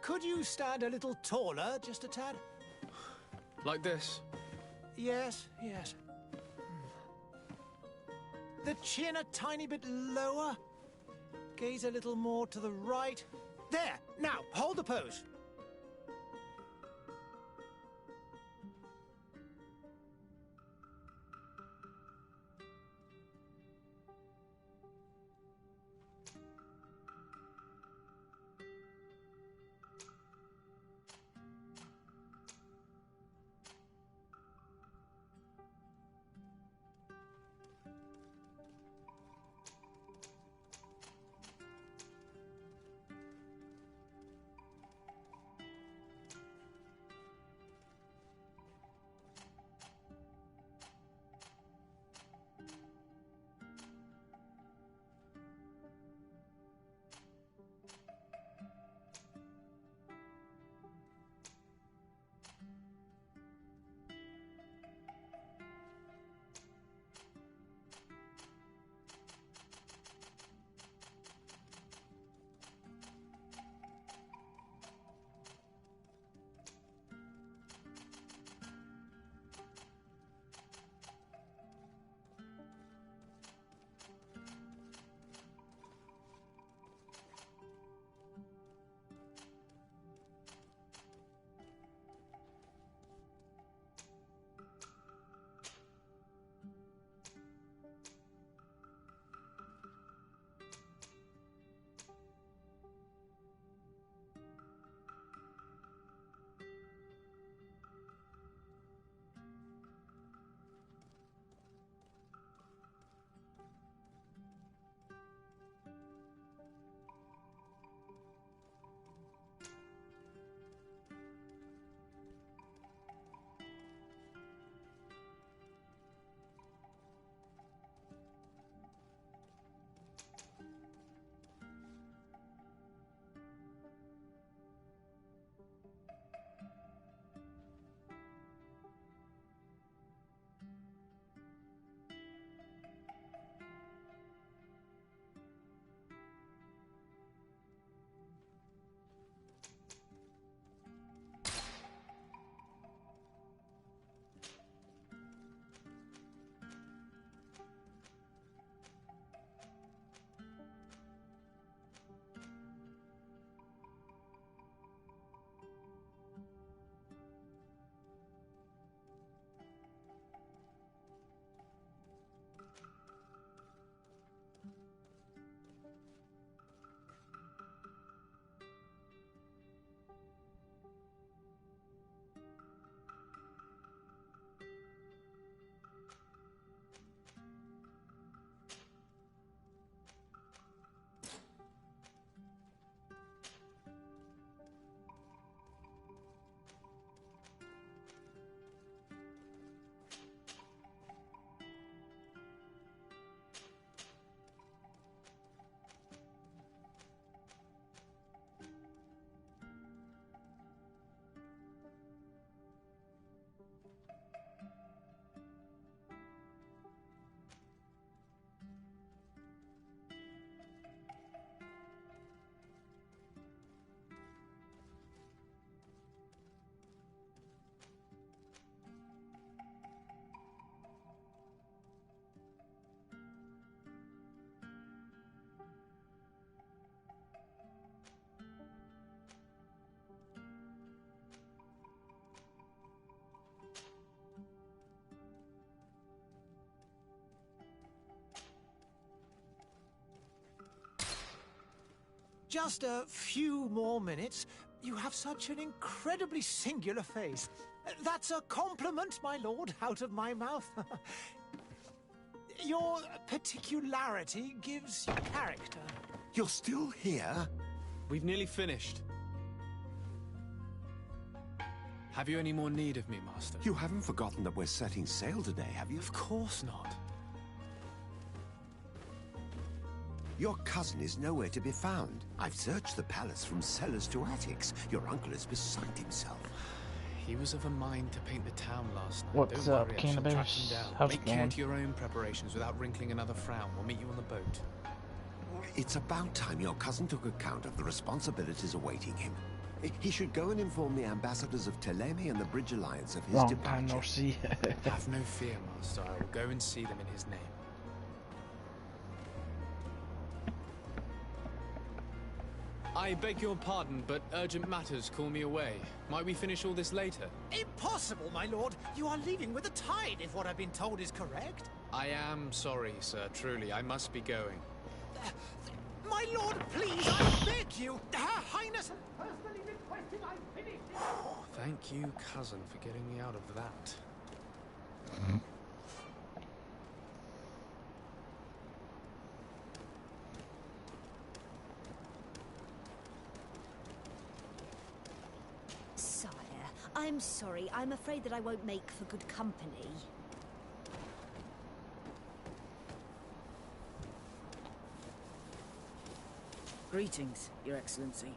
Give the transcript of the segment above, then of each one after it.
Could you stand a little taller, just a tad? Like this? Yes, yes. The chin a tiny bit lower. Gaze a little more to the right. There! Now, hold the pose. Just a few more minutes. You have such an incredibly singular face. That's a compliment, my lord, out of my mouth. Your particularity gives you character. You're still here? We've nearly finished. Have you any more need of me, Master? You haven't forgotten that we're setting sail today, have you? Of course not. Your cousin is nowhere to be found. I've searched the palace from cellars to attics. Your uncle is beside himself. He was of a mind to paint the town last night. What's Don't up, worry, I King shall of track Bears? him down. How's it Make care going? to your own preparations without wrinkling another frown. We'll meet you on the boat. It's about time your cousin took account of the responsibilities awaiting him. He should go and inform the ambassadors of Telemi and the Bridge Alliance of his departure. No see. Have no fear, Master. I will go and see them in his name. I beg your pardon, but urgent matters call me away. Might we finish all this later? Impossible, my lord. You are leaving with the tide, if what I've been told is correct. I am sorry, sir. Truly, I must be going. My lord, please, I beg you. Her Highness has personally requested I finish this. Oh, thank you, cousin, for getting me out of that. Sire, I'm sorry. I'm afraid that I won't make for good company. Greetings, Your Excellency.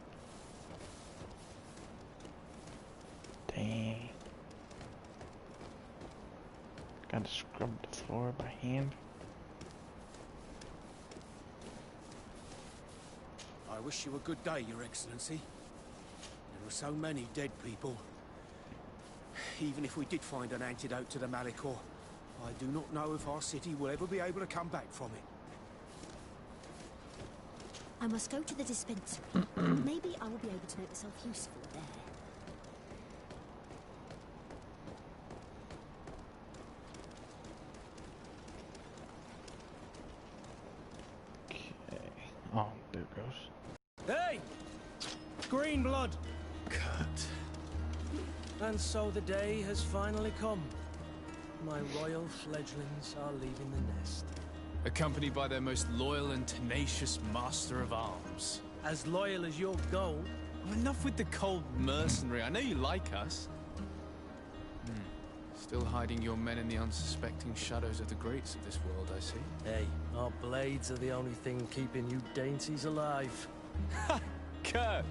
Dang. Gotta scrub the floor by hand. I wish you a good day, Your Excellency. There are so many dead people. Even if we did find an antidote to the Malicor, I do not know if our city will ever be able to come back from it. I must go to the dispensary. Maybe I will be able to make myself useful there. Okay. Oh, there it goes. Hey! Green blood! Kurt. And so the day has finally come. My royal fledglings are leaving the nest. Accompanied by their most loyal and tenacious master of arms. As loyal as your gold. Oh, enough with the cold mercenary. I know you like us. Still hiding your men in the unsuspecting shadows of the greats of this world, I see. Hey, our blades are the only thing keeping you dainties alive. Ha! Kurt!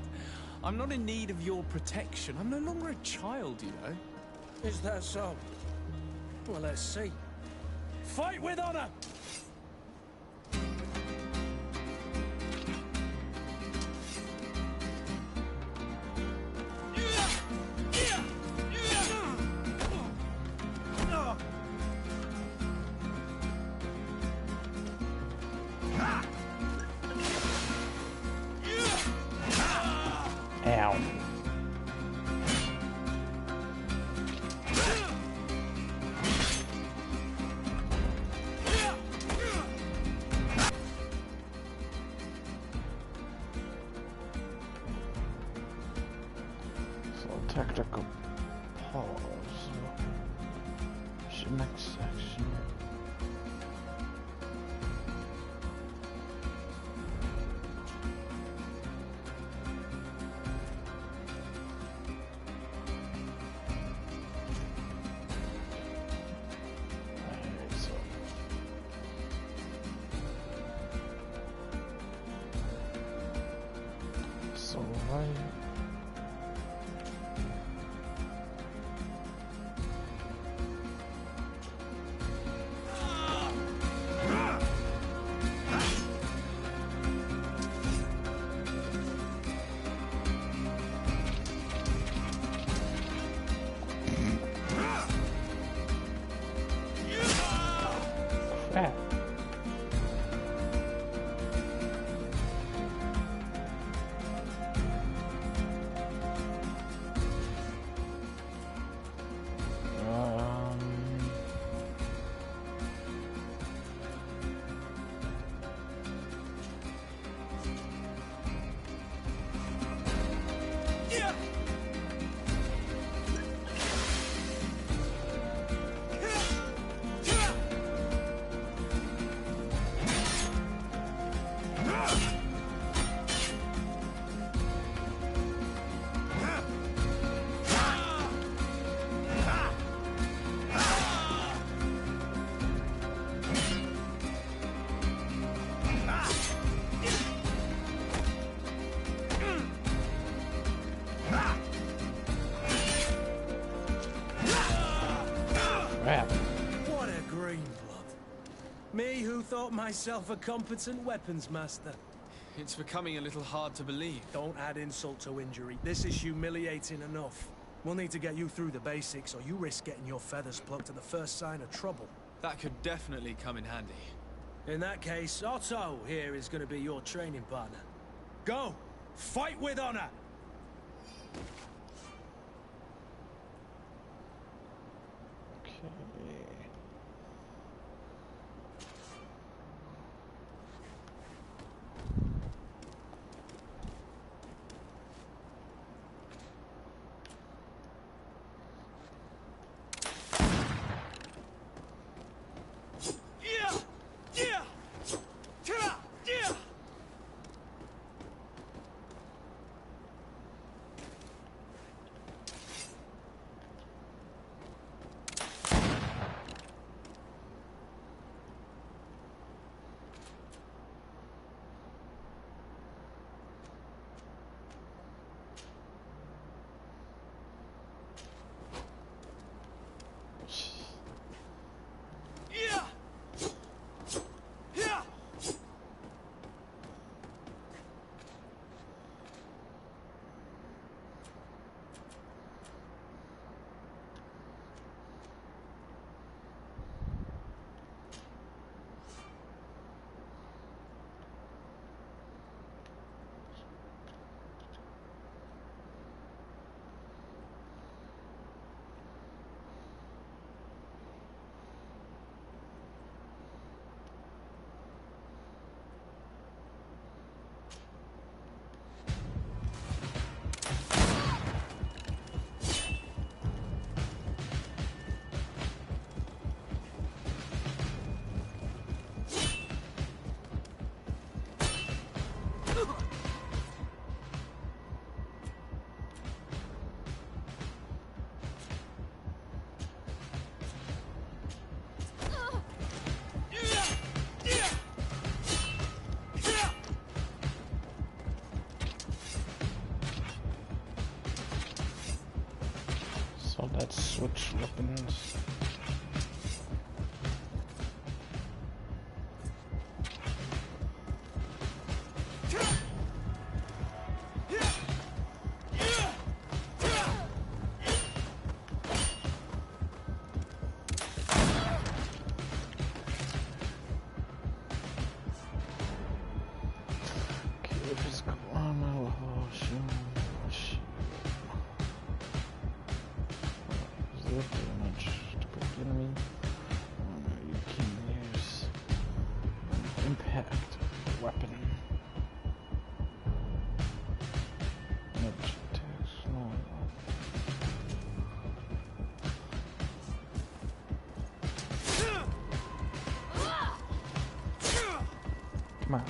I'm not in need of your protection. I'm no longer a child, you know. Is that so? Well, let's see. Fight with honor! Ow. So tactical pause. Next section. So right. Crap. Crap. What a green blood. Me who thought myself a competent weapons master. It's becoming a little hard to believe. Don't add insult to injury. This is humiliating enough. We'll need to get you through the basics, or you risk getting your feathers plucked at the first sign of trouble. That could definitely come in handy. In that case, Otto here is going to be your training partner. Go! Fight with honor! So let's switch weapons. Come on.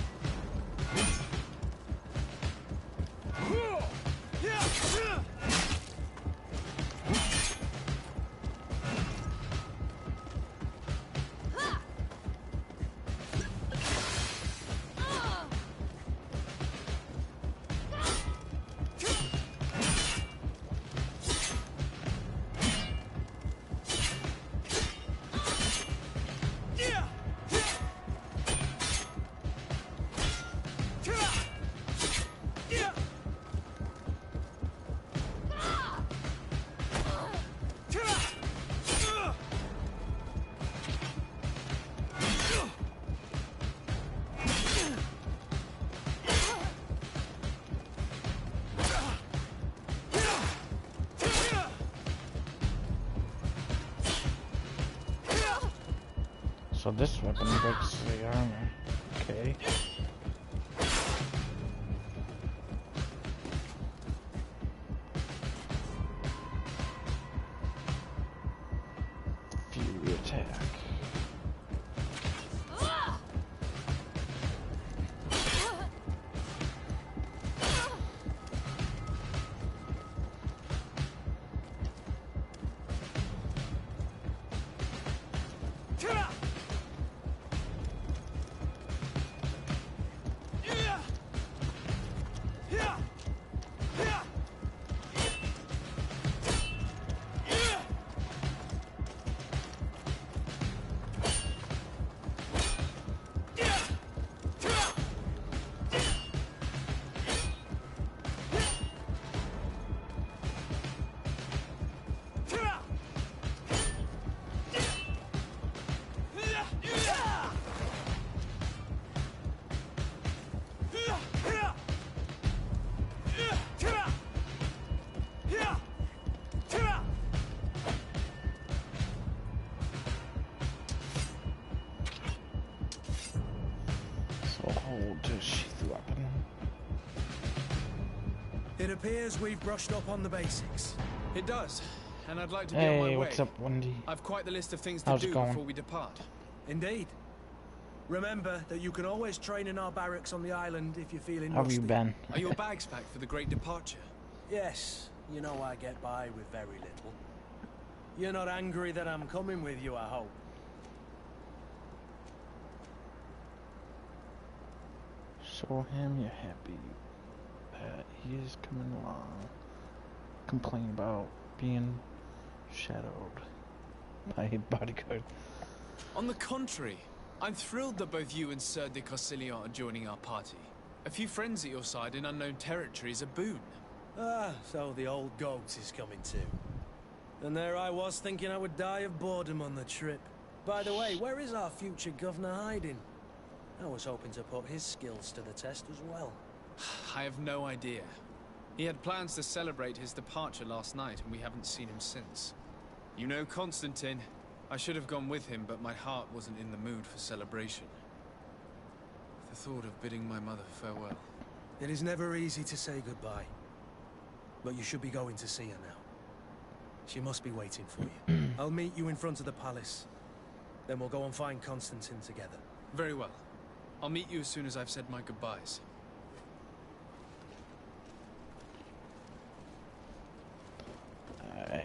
So this weapon breaks the armor. Okay. Fury attack. hold a sheath weapon. It appears we've brushed up on the basics. It does, and I'd like to be on my way. Hey, what's up, Wendy? I've quite the list of things to How's do it going? before we depart. Indeed. Remember that you can always train in our barracks on the island if you're feeling How have you rusty. been? Are your bags packed for the great departure? Yes, you know I get by with very little. You're not angry that I'm coming with you, I hope. Show him you're happy that he is coming along. Complain about being shadowed by a bodyguard. On the contrary, I'm thrilled that both you and Sir de Corsilion are joining our party. A few friends at your side in unknown territory is a boon. Ah, so the old goat is coming too. And there I was thinking I would die of boredom on the trip. By the way, where is our future governor hiding? I was hoping to put his skills to the test as well. I have no idea. He had plans to celebrate his departure last night, and we haven't seen him since. You know Constantine. I should have gone with him, but my heart wasn't in the mood for celebration. The thought of bidding my mother farewell. It is never easy to say goodbye. But you should be going to see her now. She must be waiting for you. I'll meet you in front of the palace. Then we'll go and find Constantine together. Very well. I'll meet you as soon as I've said my goodbyes. Alright.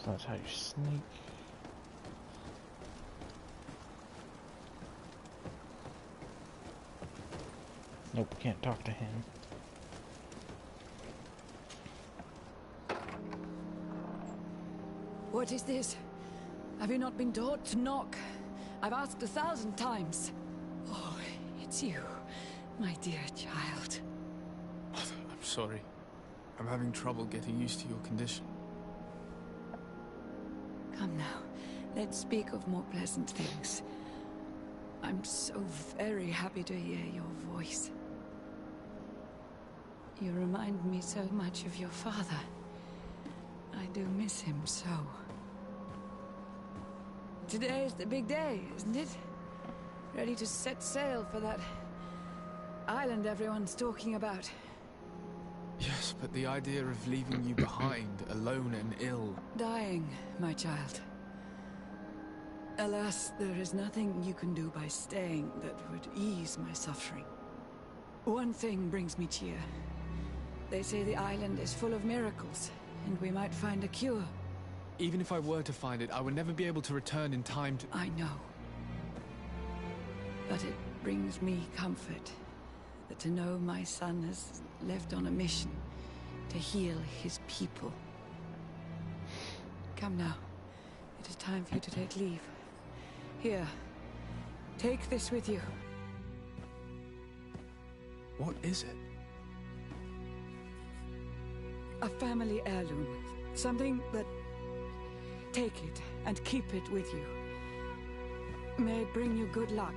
So that's how you sneak. Nope, can't talk to him. What is this? Have you not been taught to knock? I've asked 1,000 times. Oh, it's you, my dear child. I'm sorry. I'm having trouble getting used to your condition. Come now, let's speak of more pleasant things. I'm so very happy to hear your voice. You remind me so much of your father. I do miss him so. Today is the big day, isn't it? Ready to set sail for that island everyone's talking about. Yes, but the idea of leaving you behind, alone and ill... Dying, my child. Alas, there is nothing you can do by staying that would ease my suffering. One thing brings me cheer. They say the island is full of miracles, and we might find a cure. Even if I were to find it, I would never be able to return in time to... I know. But it brings me comfort that to know my son has left on a mission to heal his people. Come now. It is time for you to take leave. Here. Take this with you. What is it? A family heirloom. Something that... Take it and keep it with you. May it bring you good luck.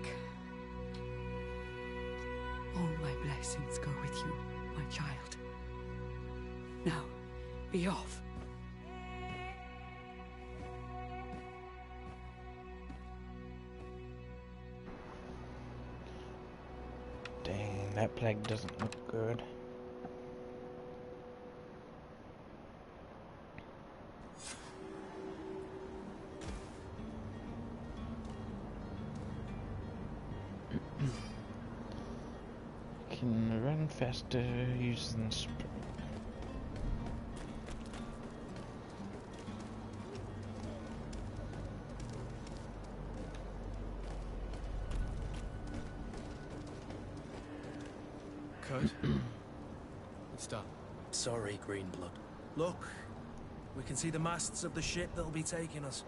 All my blessings go with you, my child. Now, be off. Dang, that plague doesn't look good. Can run faster using sprint. Kurt? It's done. Sorry, Greenblood. Look, we can see the masts of the ship that'll be taking us.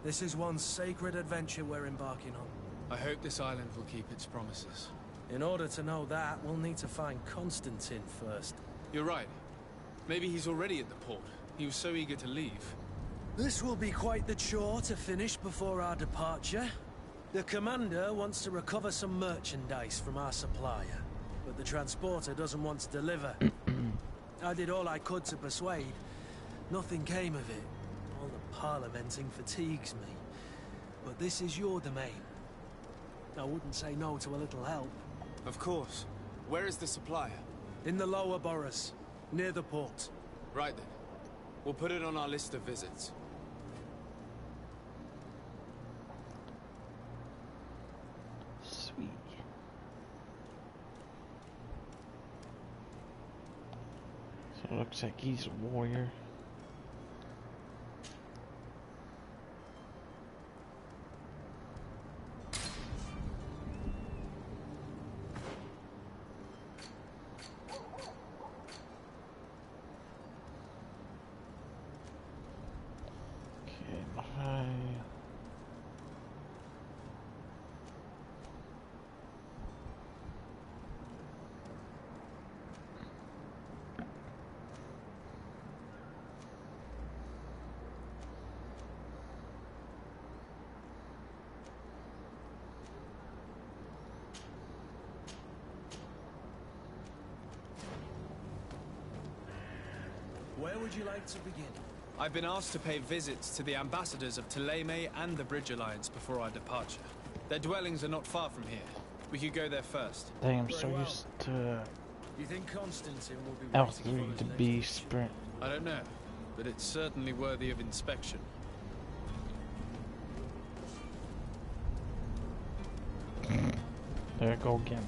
This is one sacred adventure we're embarking on. I hope this island will keep its promises. In order to know that, we'll need to find Constantine first. You're right. Maybe he's already at the port. He was so eager to leave. This will be quite the chore to finish before our departure. The commander wants to recover some merchandise from our supplier, but the transporter doesn't want to deliver. I did all I could to persuade. Nothing came of it. All the Parliamenting fatigues me. But this is your domain. I wouldn't say no to a little help. Of course. Where is the supplier? In the lower boroughs, near the port. Right then. We'll put it on our list of visits. Sweet. So it looks like he's a warrior. Where would you like to begin? I've been asked to pay visits to the ambassadors of Thélème and the Bridge Alliance before our departure. Their dwellings are not far from here. We could go there first. Dang, I'm so used to You think Constantine will be waiting L3 for to us next B week? sprint. I don't know, but it's certainly worthy of inspection. There I go again.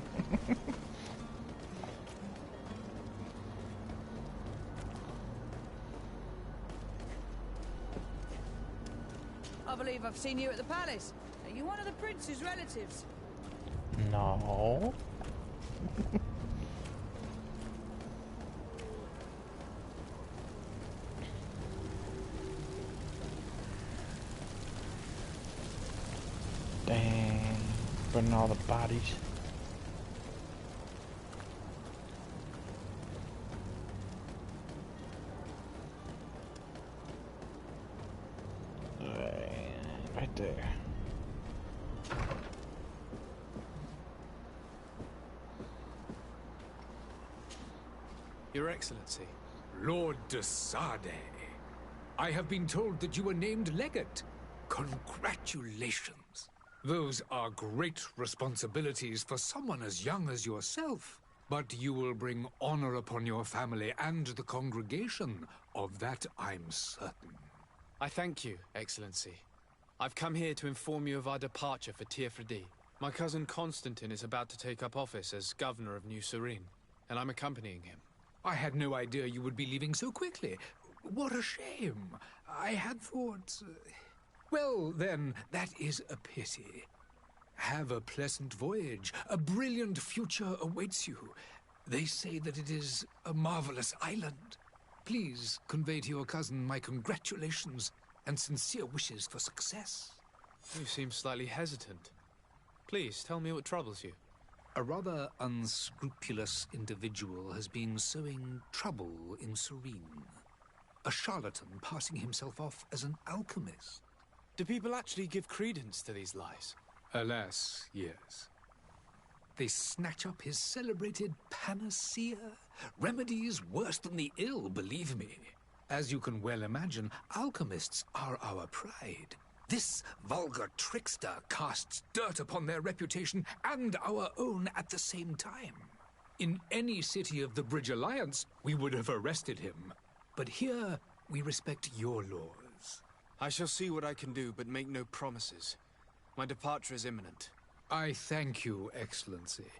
I believe I've seen you at the palace. Are you one of the prince's relatives? No. Dang. Burning all the bodies. Right there. Your Excellency. Lord de Sade, I have been told that you were named legate. Congratulations. Those are great responsibilities for someone as young as yourself. But you will bring honor upon your family and the congregation. Of that I'm certain. I thank you, Excellency. I've come here to inform you of our departure for Tirfredi. My cousin Constantine is about to take up office as governor of New Serene, and I'm accompanying him. I had no idea you would be leaving so quickly. What a shame. I had thought... Well, then, that is a pity. Have a pleasant voyage. A brilliant future awaits you. They say that it is a marvelous island. Please convey to your cousin my congratulations and sincere wishes for success. You seem slightly hesitant. Please, tell me what troubles you. A rather unscrupulous individual has been sowing trouble in Serene. A charlatan passing himself off as an alchemist. Do people actually give credence to these lies? Alas, yes. They snatch up his celebrated panacea. Remedies worse than the ill, believe me. As you can well imagine, alchemists are our pride. This vulgar trickster casts dirt upon their reputation and our own at the same time. In any city of the Bridge Alliance, we would have arrested him. But here, we respect your laws. I shall see what I can do, but make no promises. My departure is imminent. I thank you, Excellency.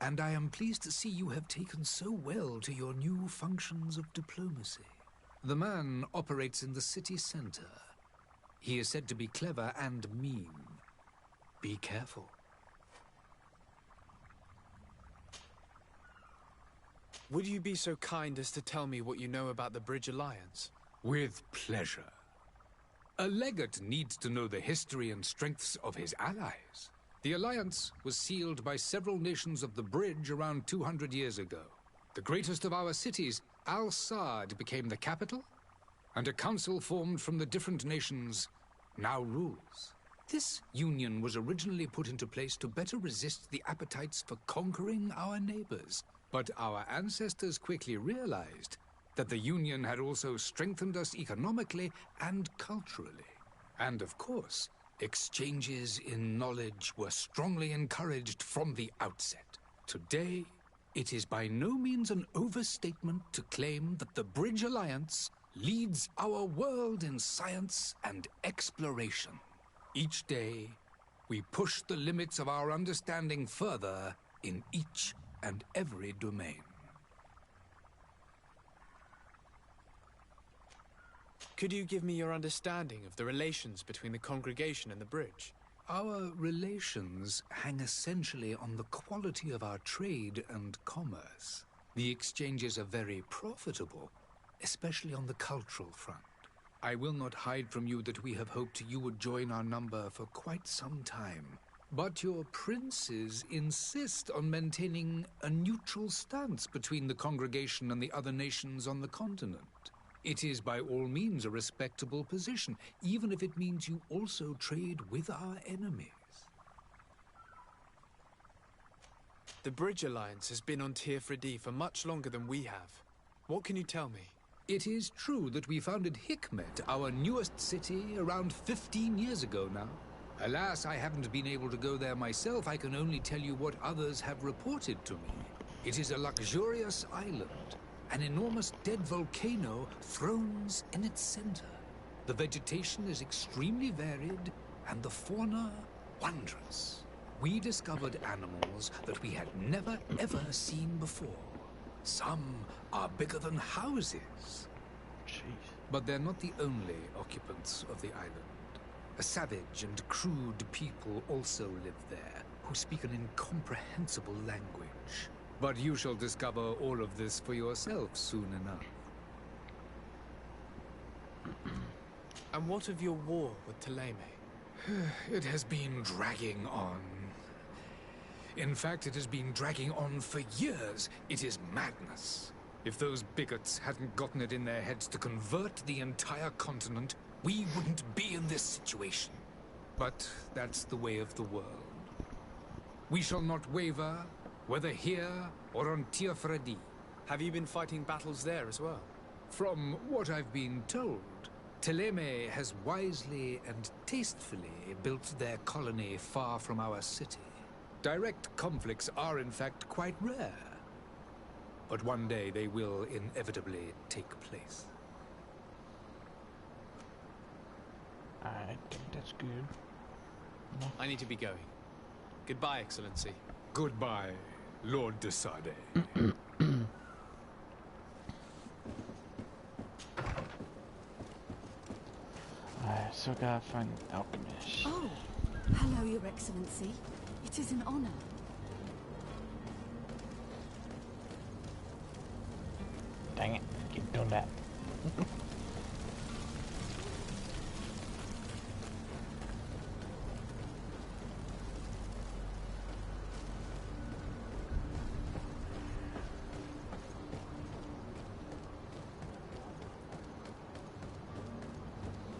And I am pleased to see you have taken so well to your new functions of diplomacy. The man operates in the city center. He is said to be clever and mean. Be careful. Would you be so kind as to tell me what you know about the Bridge Alliance? With pleasure. A legate needs to know the history and strengths of his allies. The alliance was sealed by several nations of the Bridge around 200 years ago. The greatest of our cities, Al-Sad, became the capital, and a council formed from the different nations now rules. This union was originally put into place to better resist the appetites for conquering our neighbors. But our ancestors quickly realized that the Union had also strengthened us economically and culturally. And of course, exchanges in knowledge were strongly encouraged from the outset. Today, it is by no means an overstatement to claim that the Bridge Alliance leads our world in science and exploration. Each day, we push the limits of our understanding further in each and every domain. Could you give me your understanding of the relations between the congregation and the bridge? Our relations hang essentially on the quality of our trade and commerce. The exchanges are very profitable, especially on the cultural front. I will not hide from you that we have hoped you would join our number for quite some time. But your princes insist on maintaining a neutral stance between the congregation and the other nations on the continent. It is by all means a respectable position, even if it means you also trade with our enemies. The Bridge Alliance has been on Tirfredi for much longer than we have. What can you tell me? It is true that we founded Hikmet, our newest city, around 15 years ago now. Alas, I haven't been able to go there myself. I can only tell you what others have reported to me. It is a luxurious island. An enormous dead volcano thrones in its center. The vegetation is extremely varied, and the fauna wondrous. We discovered animals that we had never ever seen before. Some are bigger than houses. Jeez. But they're not the only occupants of the island. A savage and crude people also live there, who speak an incomprehensible language. But you shall discover all of this for yourself soon enough. And what of your war with Ptolemy? It has been dragging on. In fact, it has been dragging on for years. It is madness. If those bigots hadn't gotten it in their heads to convert the entire continent, we wouldn't be in this situation. But that's the way of the world. We shall not waver, whether here or on Tirfredi. Have you been fighting battles there as well? From what I've been told, Ptolemy has wisely and tastefully built their colony far from our city. Direct conflicts are in fact quite rare. But one day they will inevitably take place. I think that's good. No. I need to be going. Goodbye, Excellency. Goodbye, Lord de Sade. I still gotta find the alchemist. Oh, hello, Your Excellency. It is an honor. Dang it, keep doing that.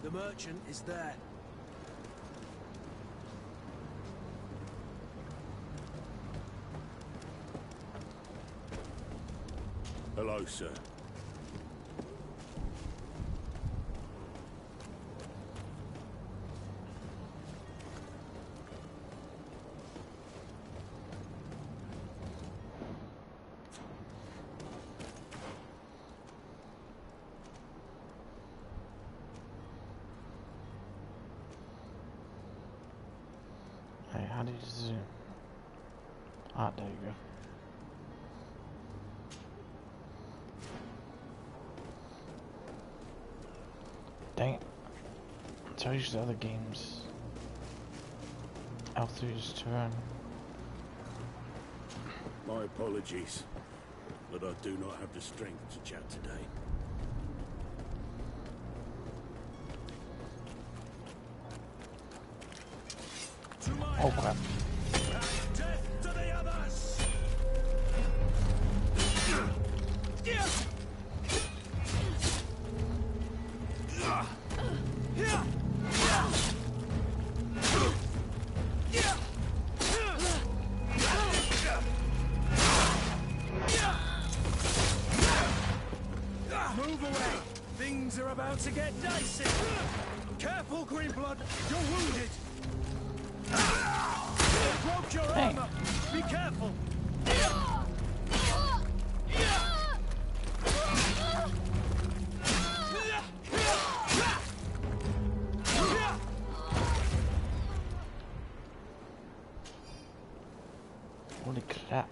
The merchant is there. Hello, sir. Hey, how do you zoom? Ah, there you go. Dang it. So usually other games, L3 is turn. My apologies, but I do not have the strength to chat today. Oh crap. Death to the others! about to get dicey. Careful, Greenblood. You're wounded. They broke your armor. Be careful. Holy crap.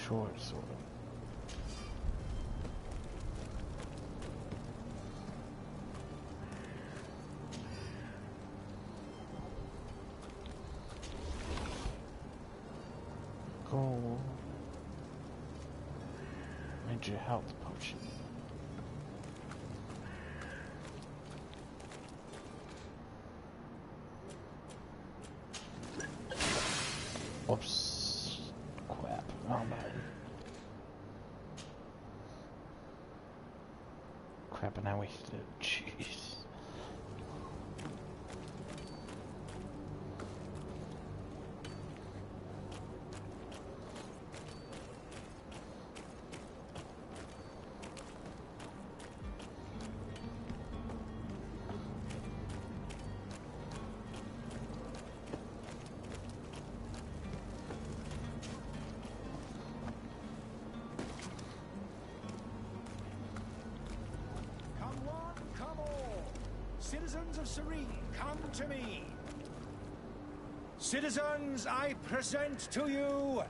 Short sword. Gold. Major health potion. Oops. Crap. Oh man. Crap, and I wasted it. Jeez. Citizens of Serene, come to me. Citizens, I present to you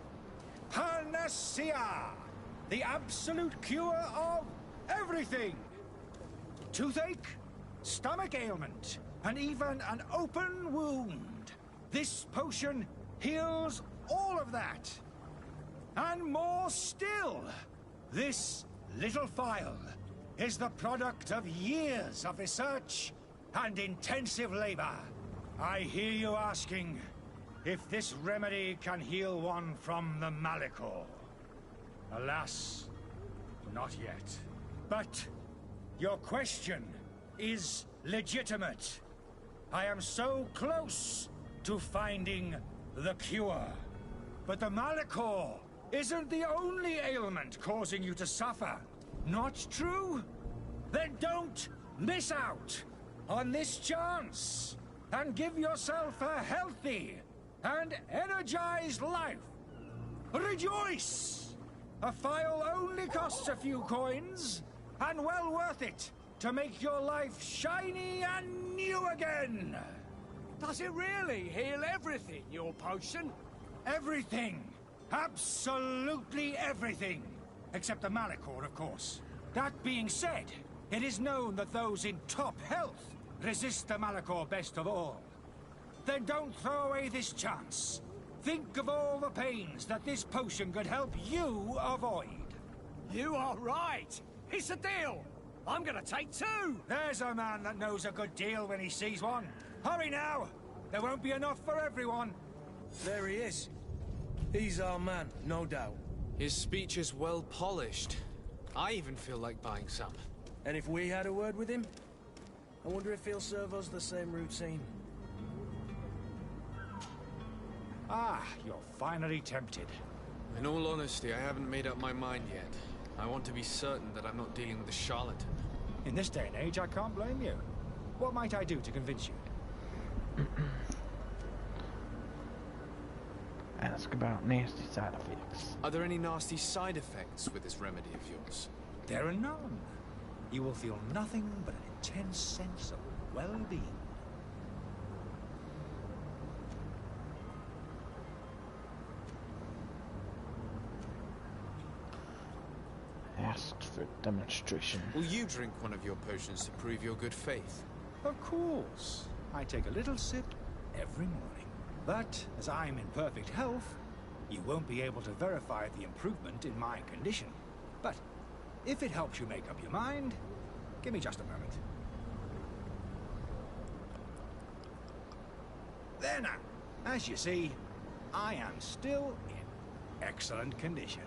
Panacea, the absolute cure of everything. Toothache, stomach ailment, and even an open wound. This potion heals all of that. And more still, this little phial is the product of years of research and intensive labor. I hear you asking if this remedy can heal one from the Malicor. Alas, not yet. But your question is legitimate. I am so close to finding the cure. But the Malicor isn't the only ailment causing you to suffer. Not true? Then don't miss out on this chance and give yourself a healthy and energized life. Rejoice! A phial only costs a few coins, and well worth it to make your life shiny and new again. Does it really heal everything, your potion? Everything. Absolutely everything. Except the Malicor, of course. That being said, it is known that those in top health resist the Malicor best of all. Then don't throw away this chance. Think of all the pains that this potion could help you avoid. You are right. It's a deal. I'm gonna take two. There's a man that knows a good deal when he sees one. Hurry now. There won't be enough for everyone. There he is. He's our man, no doubt. His speech is well polished. I even feel like buying some. And if we had a word with him, I wonder if he'll serve us the same routine. Ah, you're finally tempted. In all honesty, I haven't made up my mind yet. I want to be certain that I'm not dealing with a charlatan. In this day and age, I can't blame you. What might I do to convince you? Ask about nasty side effects. Are there any nasty side effects with this remedy of yours? There are none. You will feel nothing but an intense sense of well-being. Asked for demonstration. Will you drink one of your potions to prove your good faith? Of course. I take a little sip every morning. But, as I'm in perfect health, you won't be able to verify the improvement in my condition. But, if it helps you make up your mind, give me just a moment. There now. As you see, I am still in excellent condition.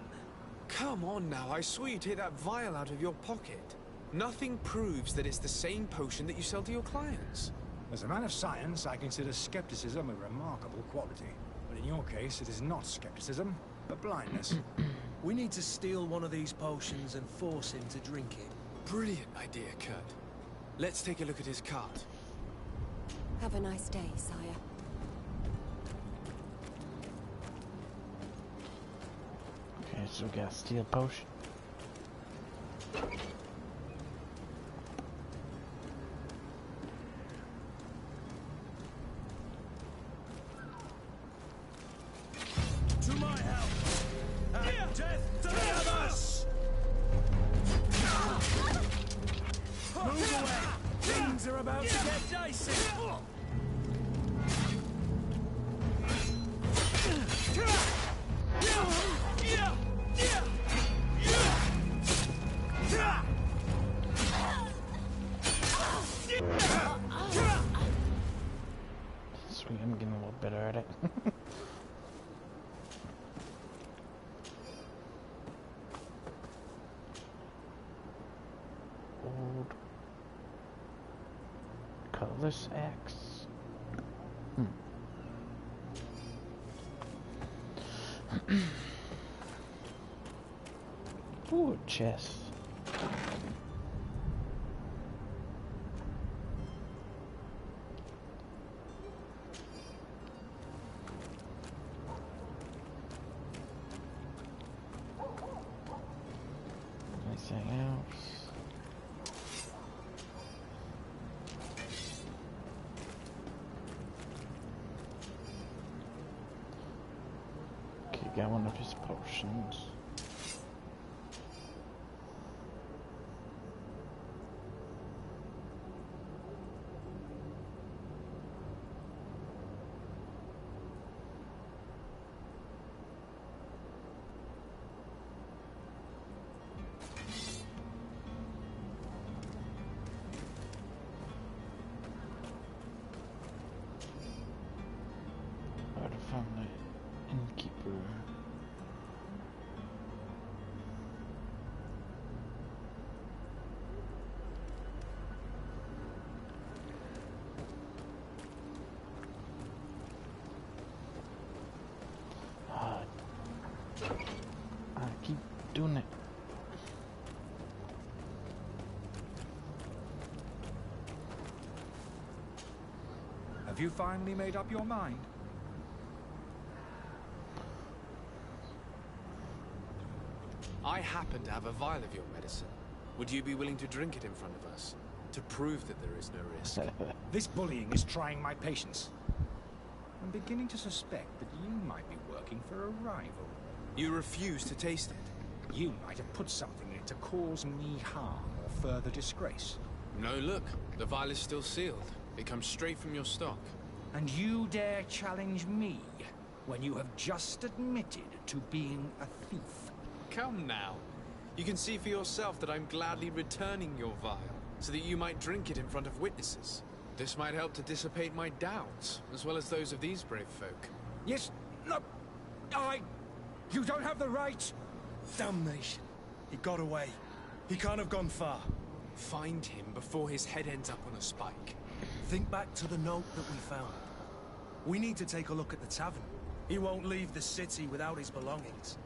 Come on now, I swear you take that vial out of your pocket. Nothing proves that it's the same potion that you sell to your clients. As a man of science, I consider skepticism a remarkable quality. But in your case, it is not skepticism, but blindness. We need to steal one of these potions and force him to drink it. Brilliant idea, Kurt. Let's take a look at his cart. Have a nice day, sire. Okay, so we got a steel potion. To my help! And death to the others! Move away! Things are about to get dicey! Sweet, I'm getting a little better at it. Old colorless axe. Ooh, a chest. Anything else? Okay, got one of his potions. Where to find the innkeeper? I keep doing it. Have you finally made up your mind? I happen to have a vial of your medicine. Would you be willing to drink it in front of us? To prove that there is no risk? This bullying is trying my patience. I'm beginning to suspect that you might be working for a rival. You refuse to taste it? You might have put something in it to cause me harm or further disgrace. No, look. The vial is still sealed. It comes straight from your stock. And you dare challenge me when you have just admitted to being a thief? Come now. You can see for yourself that I'm gladly returning your vial, so that you might drink it in front of witnesses. This might help to dissipate my doubts, as well as those of these brave folk. Yes, no, you don't have the right. Damnation. He got away. He can't have gone far. Find him before his head ends up on a spike. Think back to the note that we found. We need to take a look at the tavern. He won't leave the city without his belongings.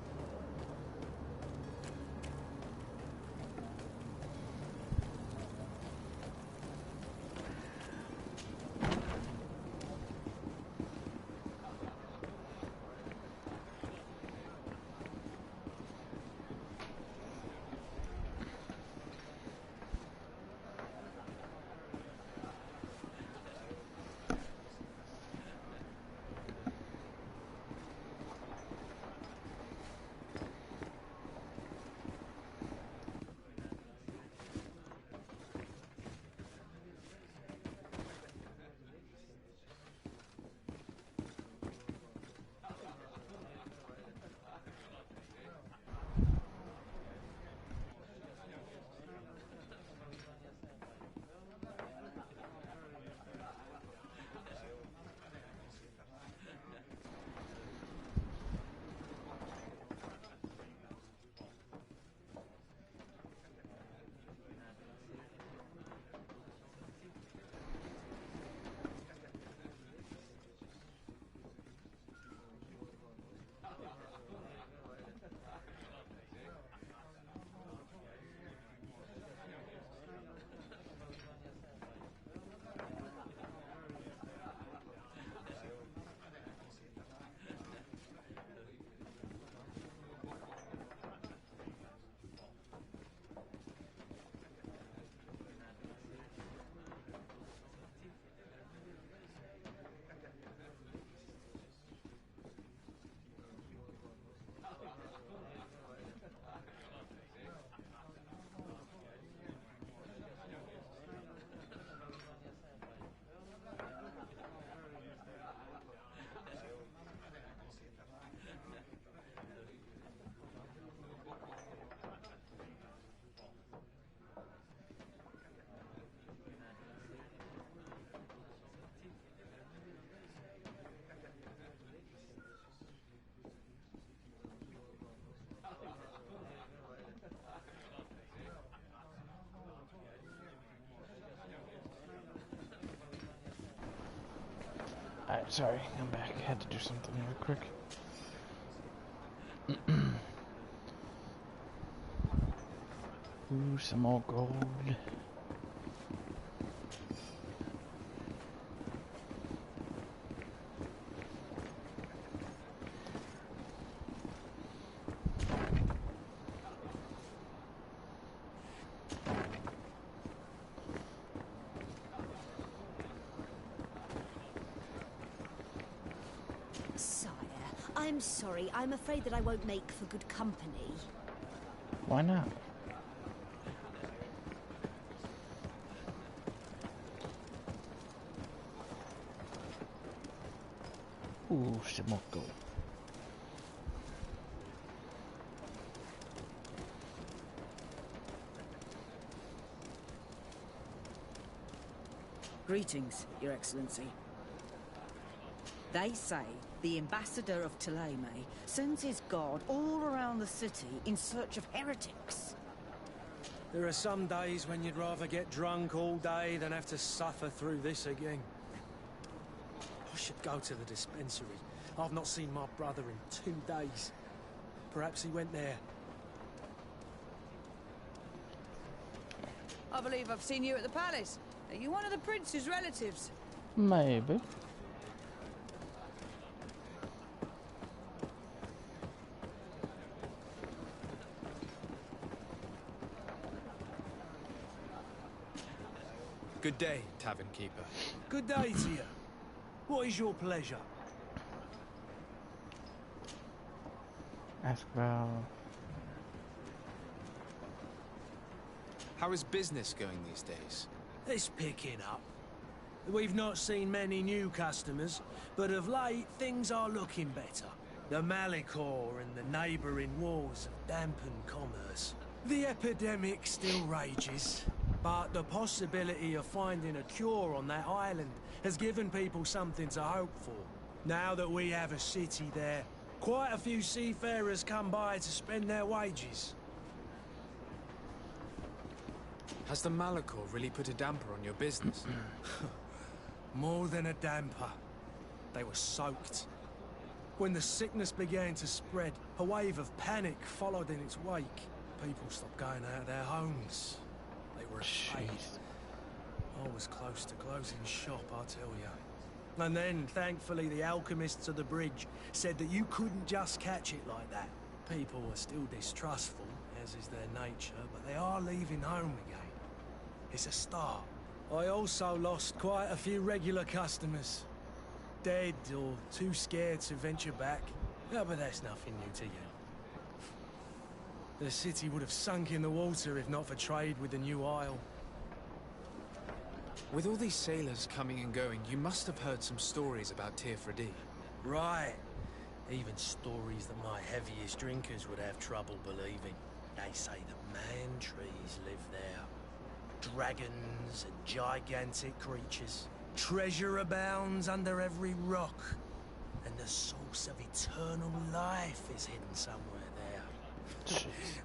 Alright, sorry, I'm back. I had to do something real quick. Ooh, some more gold. Sire, I'm sorry. I'm afraid that I won't make for good company. Why not? Ooh, some more gold. Greetings, Your Excellency. They say the ambassador of Thélème sends his guard all around the city in search of heretics. There are some days when you'd rather get drunk all day than have to suffer through this again. I should go to the dispensary. I've not seen my brother in 2 days. Perhaps he went there. I believe I've seen you at the palace. Are you one of the prince's relatives? Maybe. Good day, tavern keeper. Good day to you. What is your pleasure? Ask about... How is business going these days? It's picking up. We've not seen many new customers, but of late things are looking better. The Malicor and the neighbouring wars have dampened commerce. The epidemic still rages, but the possibility of finding a cure on that island has given people something to hope for. Now that we have a city there, quite a few seafarers come by to spend their wages. Has the Malicor really put a damper on your business? More than a damper. They were soaked. When the sickness began to spread, a wave of panic followed in its wake. People stopped going out of their homes. They were afraid. I was close to closing shop, I tell you. And then, thankfully, the alchemists of the bridge said that you couldn't just catch it like that. People are still distrustful, as is their nature, but they are leaving home again. It's a start. I also lost quite a few regular customers. Dead or too scared to venture back. Yeah, but that's nothing new to you. The city would have sunk in the water if not for trade with the new isle. With all these sailors coming and going, you must have heard some stories about Tirfredi. Right. Even stories that my heaviest drinkers would have trouble believing. They say that man-trees live there. Dragons and gigantic creatures. Treasure abounds under every rock. And the source of eternal life is hidden somewhere there.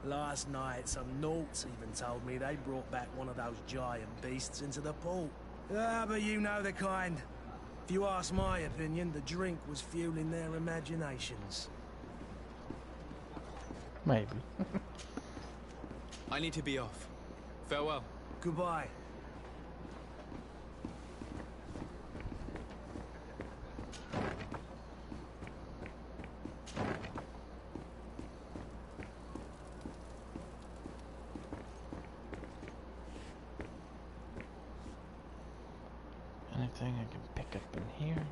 Last night, some Nauts even told me they brought back one of those giant beasts into the port. Ah, but you know the kind. If you ask my opinion, the drink was fueling their imaginations. Maybe. I need to be off. Farewell. Goodbye. Anything I can pick up in here?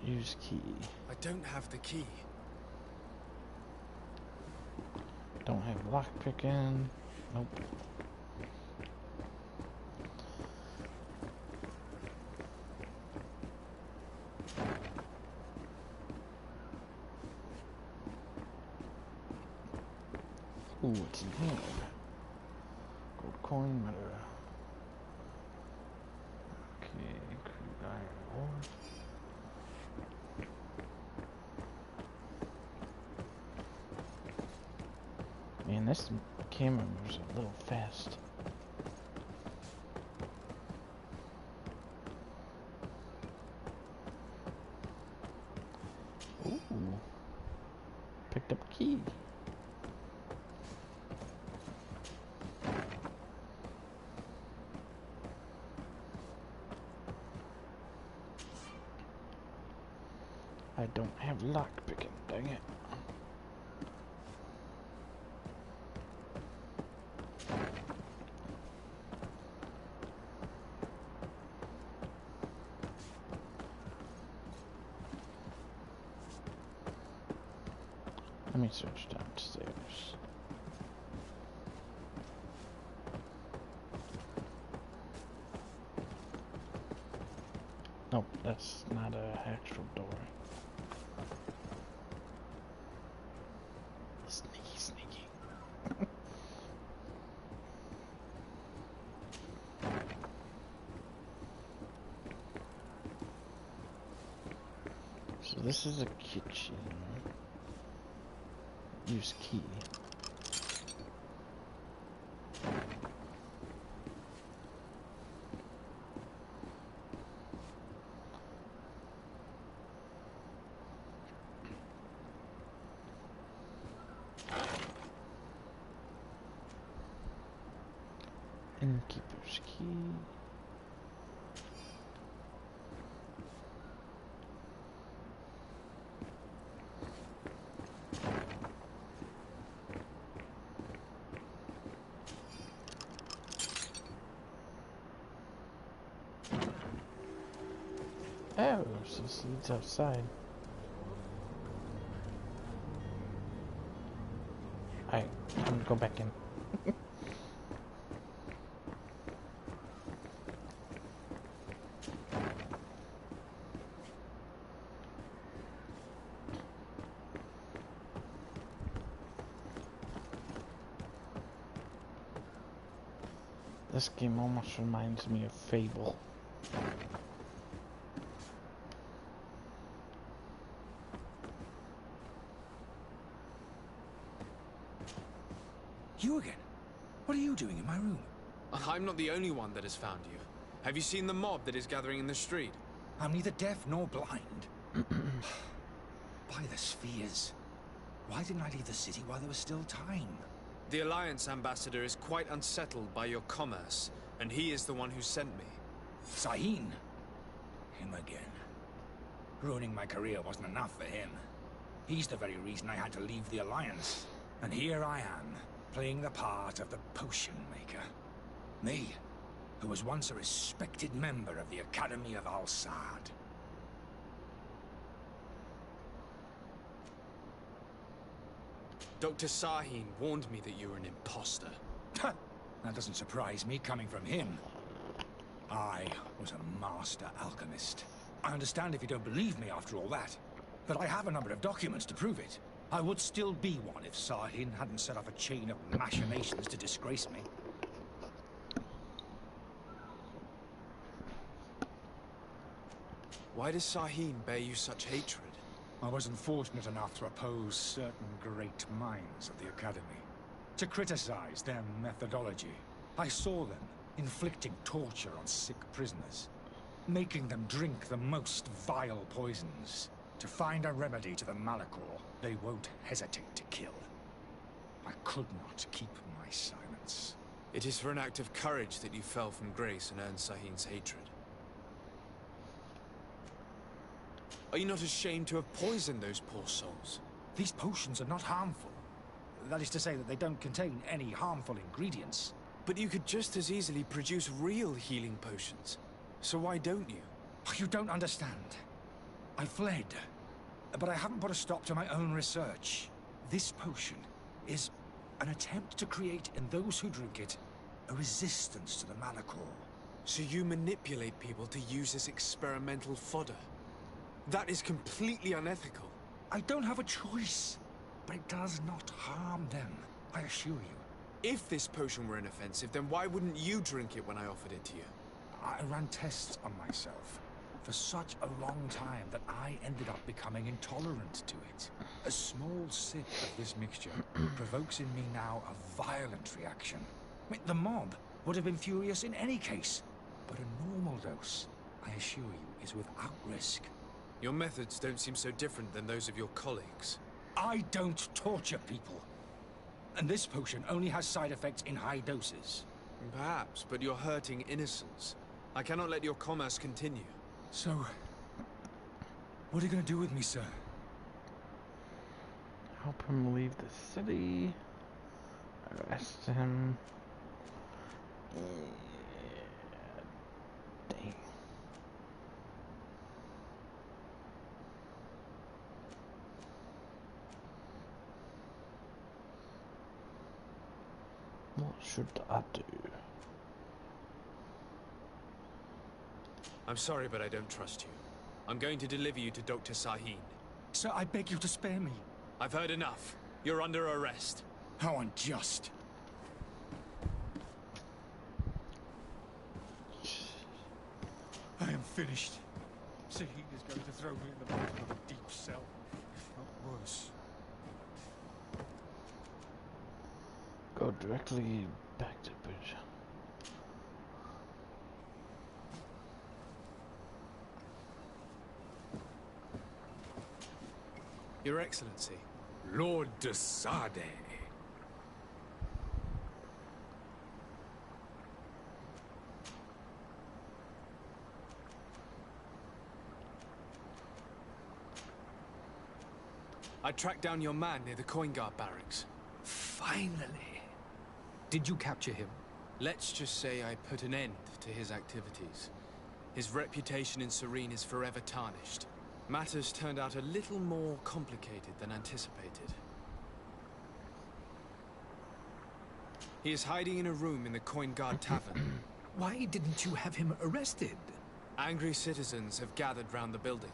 Use key. I don't have the key. Don't have lock picking. Nope. Ooh, what's in here? Gold coin, matter. Okay, crude iron ore. Man, this camera moves a little fast. locked up key. I don't have lockpicking, dang it. Let me search downstairs. Nope, that's not an actual door. Sneaky, sneaky. So this is a kitchen. Use key. Innkeeper's key. Oh, so it's outside. Alright, I'm gonna go back in. This game almost reminds me of Fable. You again? What are you doing in my room? I'm not the only one that has found you. Have you seen the mob that is gathering in the street? I'm neither deaf nor blind. By the spheres. Why didn't I leave the city while there was still time? The Alliance ambassador is quite unsettled by your commerce, and he is the one who sent me. Sahin? Him again. Ruining my career wasn't enough for him. He's the very reason I had to leave the Alliance. And here I am, playing the part of the potion maker. Me, who was once a respected member of the Academy of Al-Sad. Dr. Sahin warned me that you were an imposter. That doesn't surprise me, coming from him. I was a master alchemist. I understand if you don't believe me after all that, but I have a number of documents to prove it. I would still be one if Sahin hadn't set off a chain of machinations to disgrace me. Why does Sahin bear you such hatred? I wasn't fortunate enough to oppose certain great minds of the Academy. To criticize their methodology. I saw them inflicting torture on sick prisoners. Making them drink the most vile poisons. To find a remedy to the Malachor they won't hesitate to kill. I could not keep my silence. It is for an act of courage that you fell from grace and earned Sahin's hatred. Are you not ashamed to have poisoned those poor souls? These potions are not harmful. That is to say that they don't contain any harmful ingredients. But you could just as easily produce real healing potions. So why don't you? You don't understand. I fled. But I haven't put a stop to my own research. This potion is an attempt to create in those who drink it a resistance to the Malachor. So you manipulate people to use as experimental fodder? That is completely unethical. I don't have a choice, but it does not harm them, I assure you. If this potion were inoffensive, then why wouldn't you drink it when I offered it to you? I ran tests on myself for such a long time that I ended up becoming intolerant to it. A small sip of this mixture provokes in me now a violent reaction. I mean, the mob would have been furious in any case, but a normal dose, I assure you, is without risk. Your methods don't seem so different than those of your colleagues. I don't torture people. And this potion only has side effects in high doses. Perhaps, but you're hurting innocents. I cannot let your commerce continue. So, what are you gonna do with me, sir? Help him leave the city. Arrest him. Dang. What should I do? I'm sorry, but I don't trust you. I'm going to deliver you to Dr. Sahin. Sir, I beg you to spare me. I've heard enough. You're under arrest. How unjust. I am finished. Sahin is going to throw me in the bottom of a deep cell, if not worse. Go directly back to the bridge. Your Excellency. Lord de Sade. I tracked down your man near the coin guard barracks. Finally. Did you capture him? Let's just say I put an end to his activities. His reputation in Serene is forever tarnished. Matters turned out a little more complicated than anticipated. He is hiding in a room in the Coin Guard Tavern. Why didn't you have him arrested? Angry citizens have gathered round the building.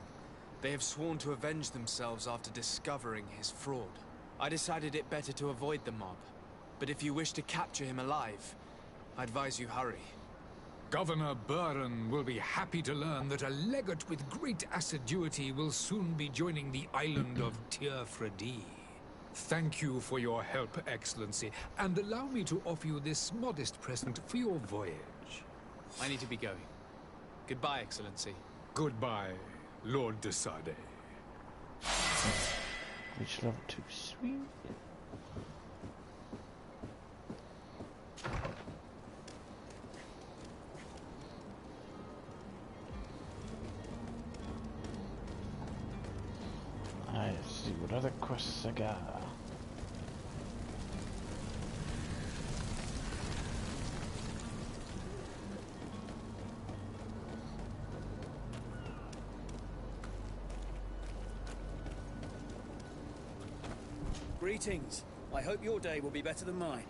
They have sworn to avenge themselves after discovering his fraud. I decided it better to avoid the mob. But if you wish to capture him alive, I advise you hurry. Governor Buren will be happy to learn that a legate with great assiduity will soon be joining the island of Tir-Fredi. Thank you for your help, Excellency, and allow me to offer you this modest present for your voyage. I need to be going. Goodbye, Excellency. Goodbye, Lord de Sade. Reach level 2, sweet. Let's see what other quests I got. Greetings. I hope your day will be better than mine.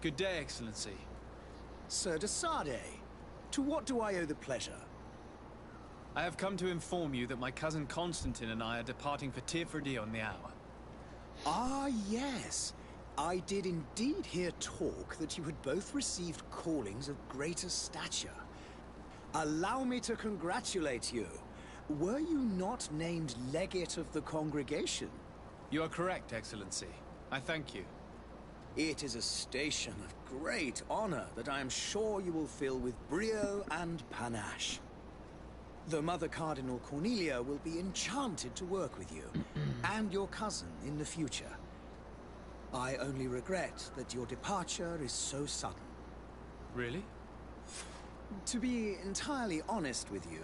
Good day, Excellency. Sir de Sade, to what do I owe the pleasure? I have come to inform you that my cousin Constantine and I are departing for Tir-Fredi on the hour. Ah, yes. I did indeed hear talk that you had both received callings of greater stature. Allow me to congratulate you. Were you not named legate of the congregation? You are correct, Excellency. I thank you. It is a station of great honor that I am sure you will fill with brio and panache. The Mother Cardinal Cornelia will be enchanted to work with you, and your cousin in the future. I only regret that your departure is so sudden. Really? To be entirely honest with you,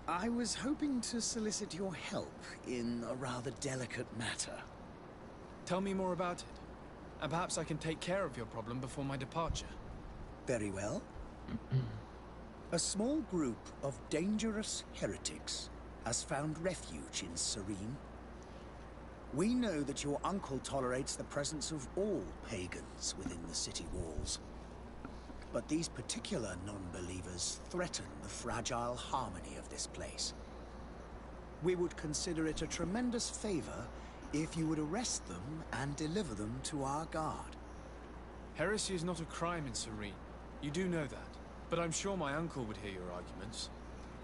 I was hoping to solicit your help in a rather delicate matter. Tell me more about it. And perhaps I can take care of your problem before my departure. Very well. A small group of dangerous heretics has found refuge in Serene. We know that your uncle tolerates the presence of all pagans within the city walls. But these particular non-believers threaten the fragile harmony of this place. We would consider it a tremendous favor if you would arrest them and deliver them to our guard. Heresy is not a crime in Serene. You do know that. But I'm sure my uncle would hear your arguments.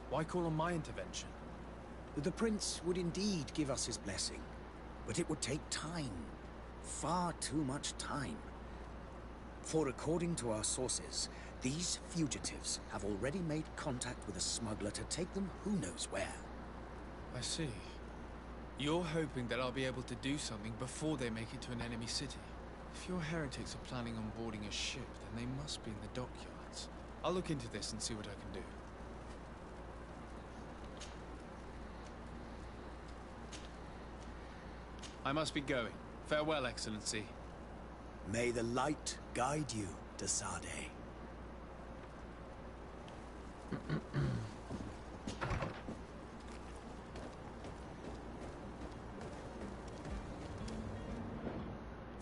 Why call on my intervention? The prince would indeed give us his blessing, but it would take time. Far too much time. For according to our sources, these fugitives have already made contact with a smuggler to take them who knows where. I see. You're hoping that I'll be able to do something before they make it to an enemy city. If your heretics are planning on boarding a ship, then they must be in the dockyards. I'll look into this and see what I can do. I must be going. Farewell, Excellency. May the light guide you, Desade.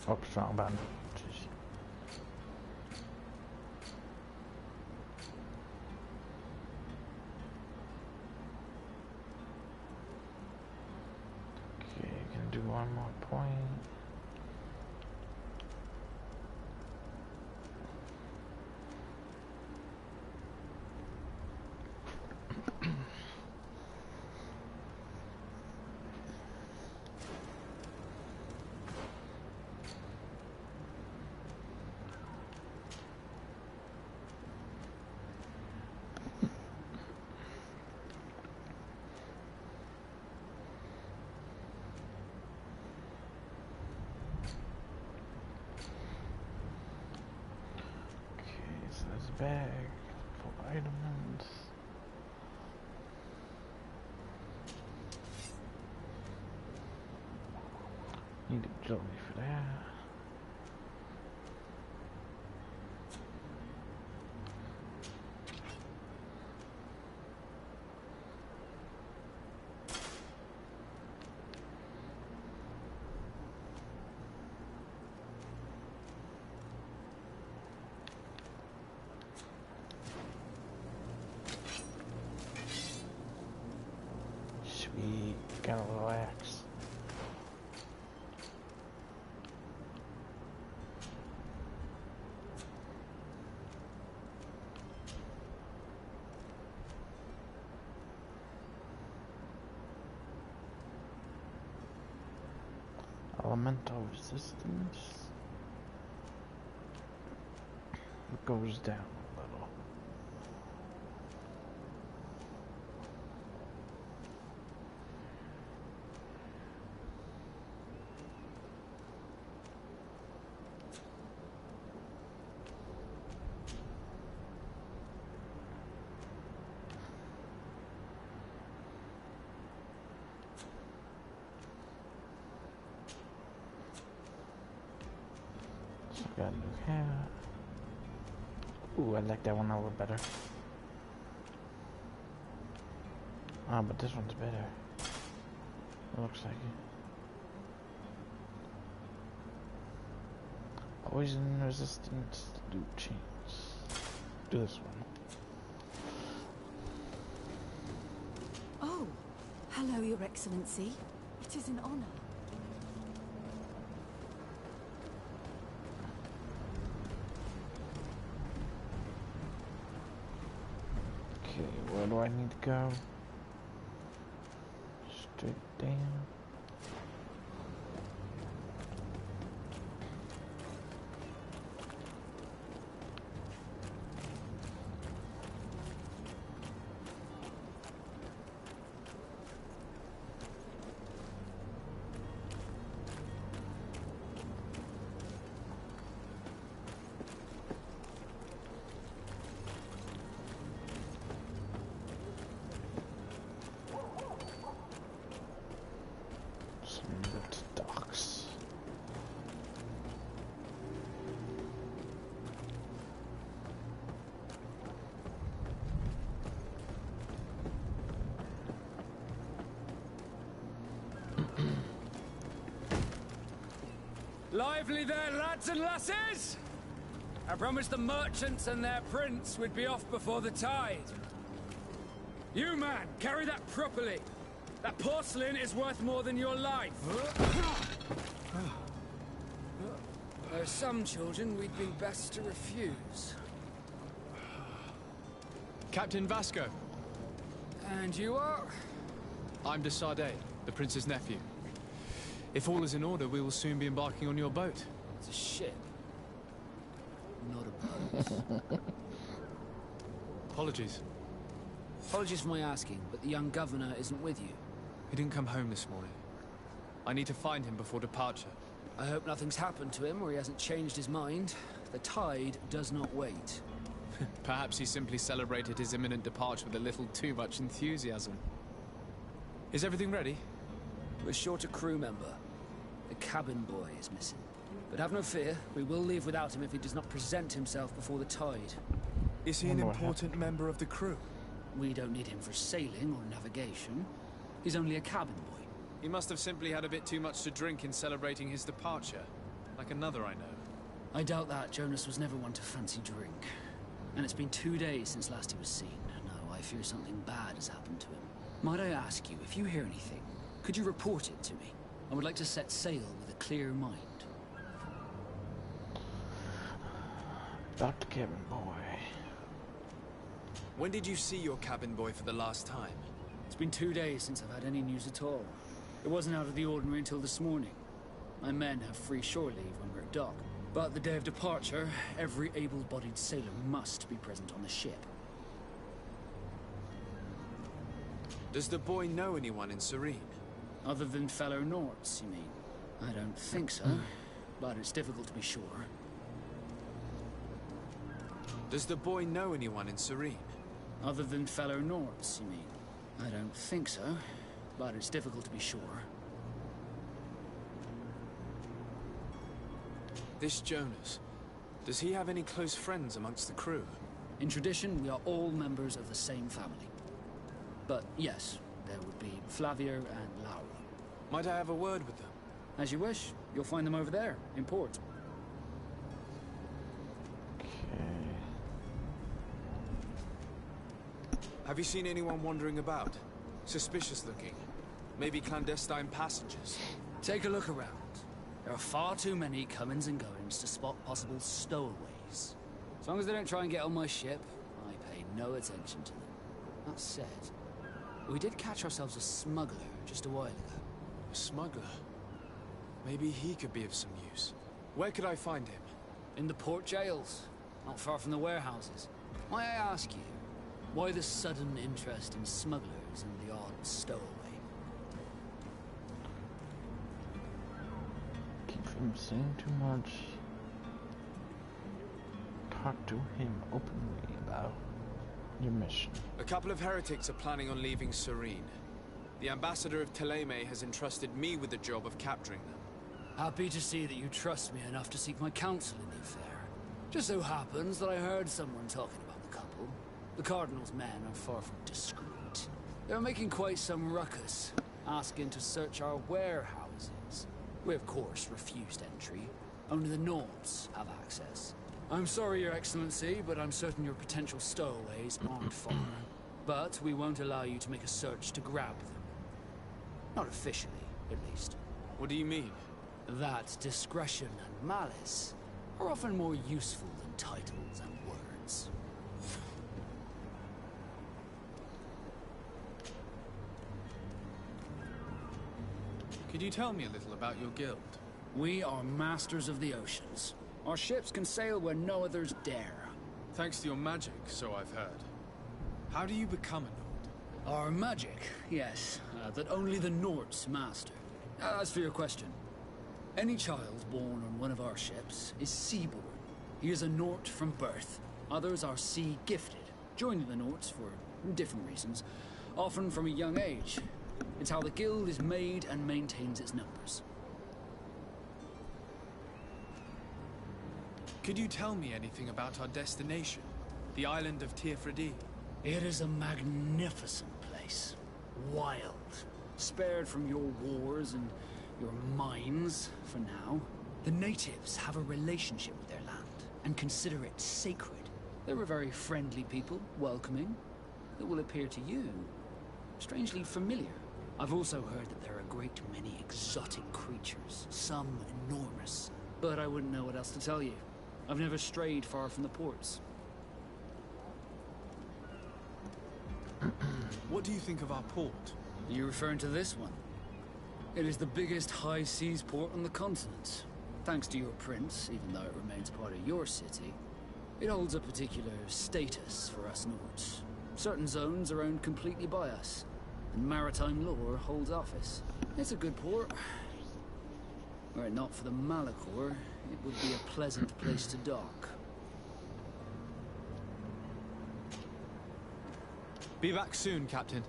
Oh, strong button. Jeez. Okay, can do one more point. Bag for items. Need a jelly for that. Sweet, got a little axe. Elemental resistance. It goes down a little. Got new hair. Ooh, I like that one a little better. Ah, but this one's better. It looks like it. Poison resistance. Do change. Do this one. Oh, hello, Your Excellency. It is an honor. Where do I need to go? Straight down. Lively there, lads and lasses! I promised the merchants and their prince we'd be off before the tide. You, man, carry that properly. That porcelain is worth more than your life. There are some children we'd be best to refuse. Captain Vasco. And you are? I'm Desade, the prince's nephew. If all is in order, we will soon be embarking on your boat. It's a ship. not opposed. Apologies. Apologies for my asking, but the young governor isn't with you. He didn't come home this morning. I need to find him before departure. I hope nothing's happened to him or he hasn't changed his mind. The tide does not wait. Perhaps he simply celebrated his imminent departure with a little too much enthusiasm. Is everything ready? We're short a crew member. The cabin boy is missing. But have no fear, we will leave without him if he does not present himself before the tide. Is he an important member of the crew? We don't need him for sailing or navigation. He's only a cabin boy. He must have simply had a bit too much to drink in celebrating his departure. Like another I know. I doubt that. Jonas was never one to fancy drink. And it's been 2 days since last he was seen. No, I fear something bad has happened to him. Might I ask you, if you hear anything, could you report it to me? I would like to set sail with a clear mind. About the cabin boy. When did you see your cabin boy for the last time? It's been 2 days since I've had any news at all. It wasn't out of the ordinary until this morning. My men have free shore leave when we're at dock. But the day of departure, every able-bodied sailor must be present on the ship. Does the boy know anyone in Serene? Other than fellow Norts, you mean? I don't think so, but it's difficult to be sure. Does the boy know anyone in Serene? Other than fellow Norts, you mean? I don't think so, but it's difficult to be sure. This Jonas, does he have any close friends amongst the crew? In tradition, we are all members of the same family. But yes, there would be Flavio and Laura. Might I have a word with them? As you wish. You'll find them over there, in port. Have you seen anyone wandering about? Suspicious looking. Maybe clandestine passengers? Take a look around. There are far too many comings and goings to spot possible stowaways. As long as they don't try and get on my ship, I pay no attention to them. That said, we did catch ourselves a smuggler just a while ago. A smuggler? Maybe he could be of some use. Where could I find him? In the port jails, not far from the warehouses. May I ask you, why the sudden interest in smugglers and the odd stowaway? Keep from saying too much. Talk to him openly about your mission. A couple of heretics are planning on leaving Serene. The ambassador of Thélème has entrusted me with the job of capturing them. Happy to see that you trust me enough to seek my counsel in the affair. Just so happens that I heard someone talking about the couple. The Cardinal's men are far from discreet. They're making quite some ruckus, asking to search our warehouses. We, of course, refused entry. Only the Nords have access. I'm sorry, Your Excellency, but I'm certain your potential stowaways aren't far. But we won't allow you to make a search to grab them. Not officially, at least. What do you mean? That discretion and malice are often more useful than titles and words. Could you tell me a little about your guild? We are masters of the oceans. Our ships can sail where no others dare. Thanks to your magic, so I've heard. How do you become a Nord? Our magic, yes, that only the Nords master. As for your question, any child born on one of our ships is seaborn. He is a Nord from birth. Others are sea-gifted, joining the Nords for different reasons, often from a young age. It's how the guild is made and maintains its numbers. Could you tell me anything about our destination? The island of Tirfredi? It is a magnificent place. Wild. Spared from your wars and your mines, for now. The natives have a relationship with their land, and consider it sacred. They're a very friendly people, welcoming, that will appear to you strangely familiar. I've also heard that there are a great many exotic creatures, some enormous. But I wouldn't know what else to tell you. I've never strayed far from the ports. What do you think of our port? Are you referring to this one? It is the biggest high seas port on the continent. Thanks to your prince, even though it remains part of your city. It holds a particular status for us Nords. Certain zones are owned completely by us, and maritime law holds office. It's a good port. Were it not for the Malachor, it would be a pleasant place to dock. Be back soon, Captain.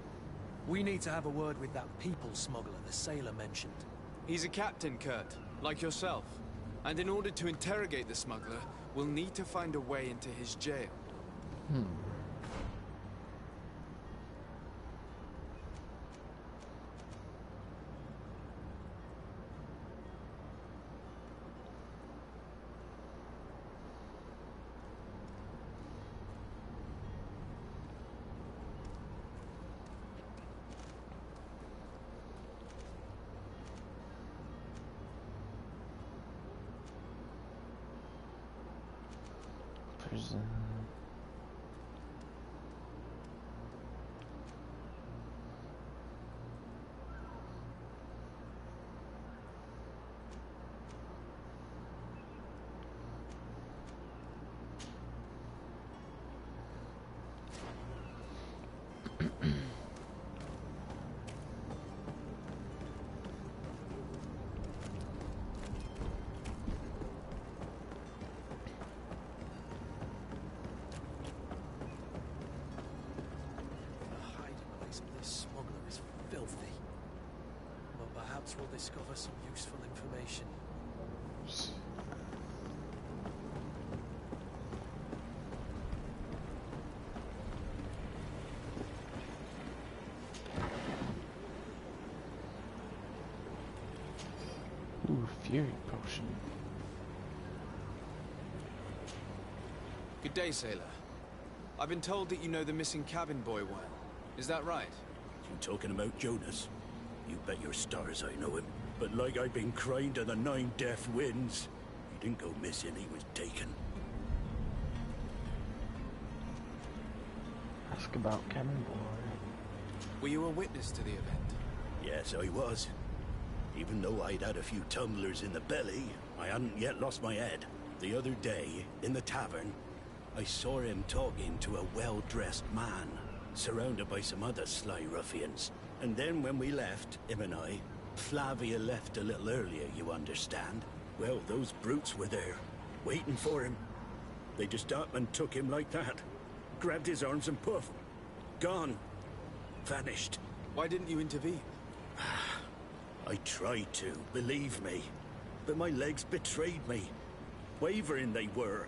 We need to have a word with that people smuggler the sailor mentioned. He's a captain, Kurt, like yourself. And in order to interrogate the smuggler, we'll need to find a way into his jail. Prison. We'll discover some useful information. Ooh, Fury Potion. Good day, sailor. I've been told that you know the missing cabin boy well. Is that right? You talking about Jonas? You bet your stars I know him. But like I've been crying to the 9 deaf winds, he didn't go missing, he was taken. Ask about Cabin Boy. Were you a witness to the event? Yes, I was. Even though I'd had a few tumblers in the belly, I hadn't yet lost my head. The other day, in the tavern, I saw him talking to a well-dressed man, surrounded by some other sly ruffians. And then when we left, him and I, Flavia left a little earlier, you understand. Well, those brutes were there, waiting for him. They just up and took him like that. Grabbed his arms and poof, gone. Vanished. Why didn't you intervene? I tried to, believe me. But my legs betrayed me. Wavering they were.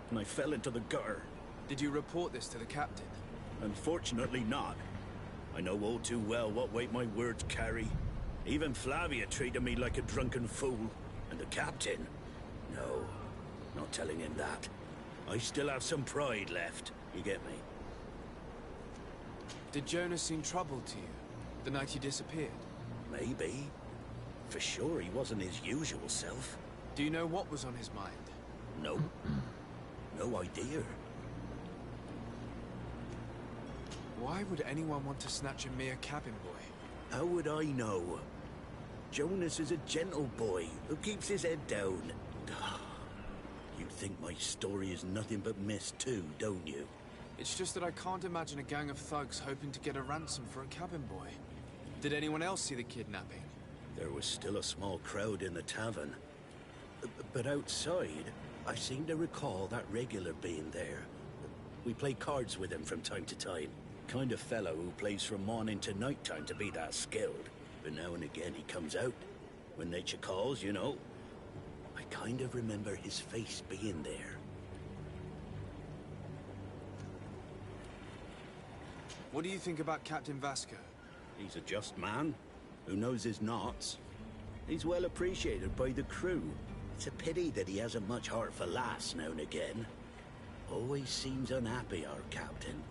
And I fell into the gutter. Did you report this to the captain? Unfortunately not. I know all too well what weight my words carry. Even Flavia treated me like a drunken fool. And the captain? No, not telling him that. I still have some pride left. You get me? Did Jonas seem troubled to you the night he disappeared? Maybe. For sure he wasn't his usual self. Do you know what was on his mind? No. No idea. Why would anyone want to snatch a mere cabin boy? How would I know? Jonas is a gentle boy who keeps his head down. You think my story is nothing but mist too, don't you? It's just that I can't imagine a gang of thugs hoping to get a ransom for a cabin boy. Did anyone else see the kidnapping? There was still a small crowd in the tavern. But outside, I seem to recall that regular being there. We play cards with him from time to time. Kind of fellow who plays from morning to night time to be that skilled. But now and again he comes out. When nature calls, you know. I kind of remember his face being there. What do you think about Captain Vasco? He's a just man who knows his knots. He's well appreciated by the crew. It's a pity that he hasn't much heart for laughs now and again. Always seems unhappy, our captain.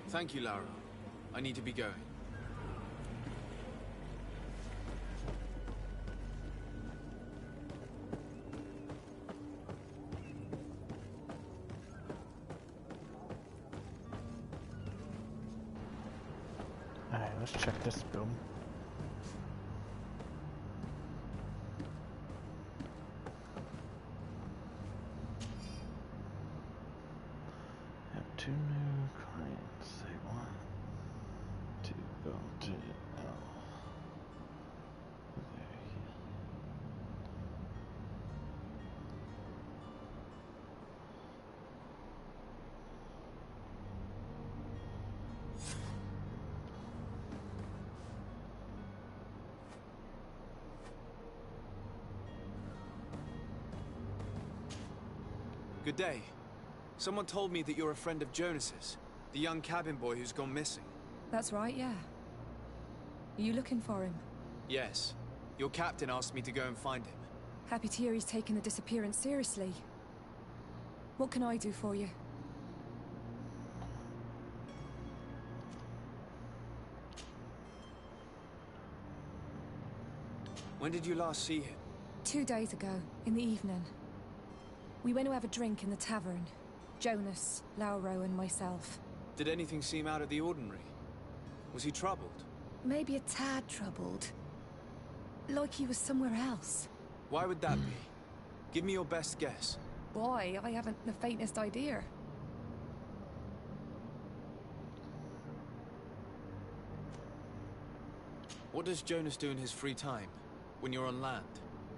Thank you, Lara. I need to be going. Alright, let's check this build. Good day. Someone told me that you're a friend of Jonas's, the young cabin boy who's gone missing. That's right, yeah. Are you looking for him? Yes. Your captain asked me to go and find him. Happy to hear he's taken the disappearance seriously. What can I do for you? When did you last see him? 2 days ago, in the evening. We went to have a drink in the tavern. Jonas, Lauro, and myself. Did anything seem out of the ordinary? Was he troubled? Maybe a tad troubled. Like he was somewhere else. Why would that be? Give me your best guess. Boy, I haven't the faintest idea. What does Jonas do in his free time, when you're on land?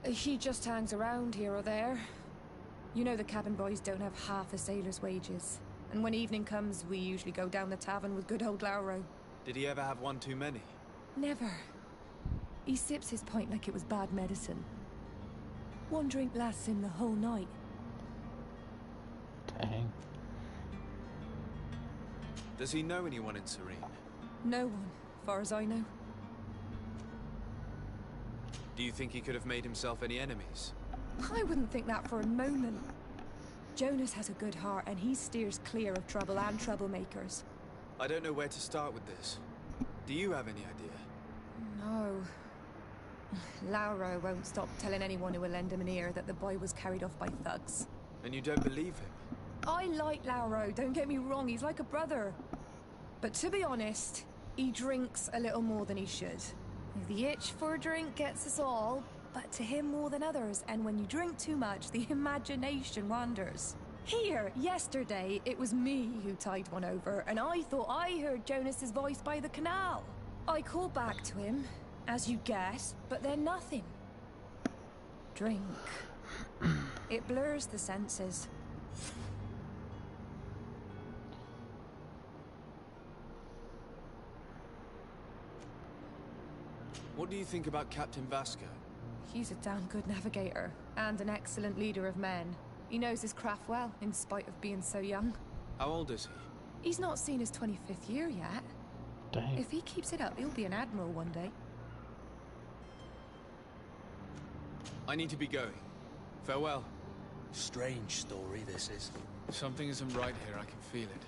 He just hangs around here or there. You know the cabin boys don't have half a sailor's wages. And when evening comes, we usually go down the tavern with good old Lauro. Did he ever have one too many? Never. He sips his pint like it was bad medicine. One drink lasts him the whole night. Dang. Does he know anyone in Serene? No one, far as I know. Do you think he could have made himself any enemies? I wouldn't think that for a moment. Jonas has a good heart and he steers clear of trouble and troublemakers. I don't know where to start with this. Do you have any idea? No. Lauro won't stop telling anyone who will lend him an ear that the boy was carried off by thugs. And you don't believe him? I like Lauro, don't get me wrong, he's like a brother. But to be honest, he drinks a little more than he should. The itch for a drink gets us all, but to him more than others, and when you drink too much, the imagination wanders. Here, yesterday, it was me who tied one over, and I thought I heard Jonas's voice by the canal. I called back to him, as you guessed, but then nothing. Drink. It blurs the senses. What do you think about Captain Vasco? He's a damn good navigator, and an excellent leader of men. He knows his craft well, in spite of being so young. How old is he? He's not seen his 25th year yet. Dang. If he keeps it up, he'll be an admiral one day. I need to be going. Farewell. Strange story, this is. Something isn't right here, I can feel it.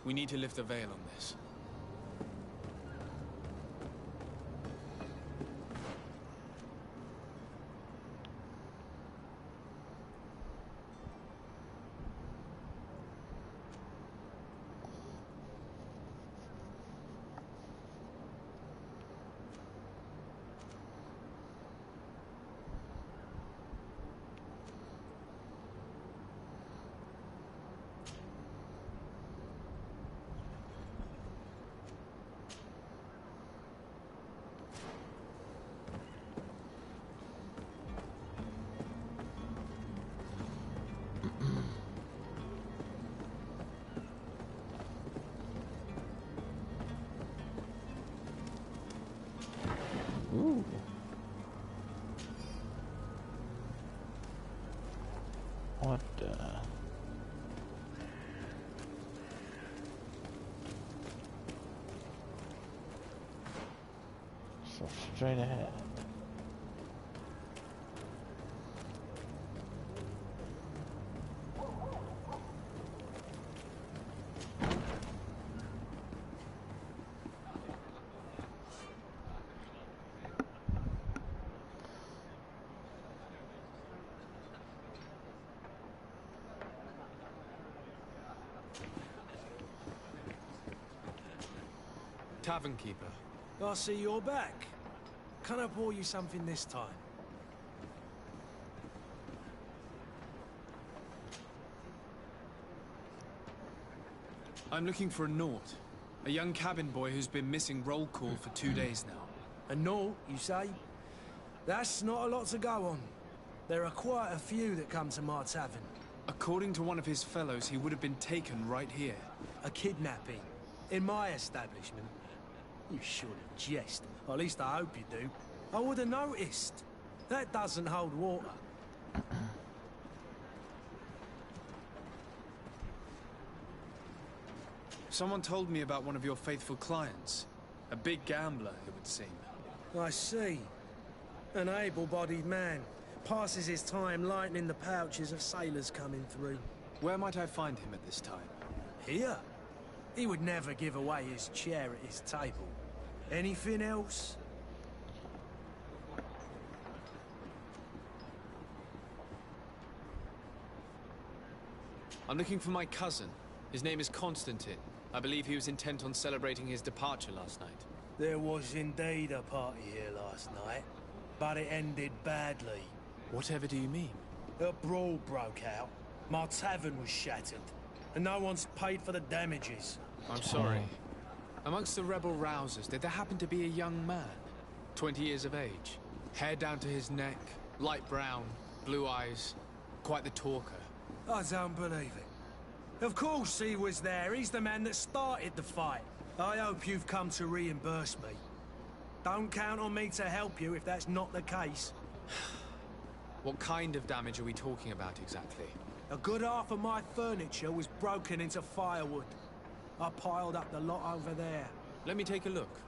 We need to lift the veil on this. Ooh. What the? So straight ahead. Tavern keeper. I see you're back. Can I pour you something this time? I'm looking for a Naut. A young cabin boy who's been missing roll call for 2 days now. A Naut, you say? That's not a lot to go on. There are quite a few that come to my tavern. According to one of his fellows, he would have been taken right here. A kidnapping? In my establishment? You surely jest. Or at least I hope you do. I would have noticed. That doesn't hold water. Someone told me about one of your faithful clients. A big gambler, it would seem. I see. An able-bodied man. Passes his time lightening the pouches of sailors coming through. Where might I find him at this time? Here? He would never give away his chair at his table. Anything else? I'm looking for my cousin. His name is Constantine. I believe he was intent on celebrating his departure last night. There was indeed a party here last night, but it ended badly. Whatever do you mean? A brawl broke out. My tavern was shattered, and no one's paid for the damages. I'm sorry. Amongst the rebel rousers, did there happen to be a young man? 20 years of age. Hair down to his neck, light brown, blue eyes. Quite the talker. I don't believe it. Of course he was there. He's the man that started the fight. I hope you've come to reimburse me. Don't count on me to help you if that's not the case. What kind of damage are we talking about exactly? A good half of my furniture was broken into firewood. I piled up the lot over there. Let me take a look.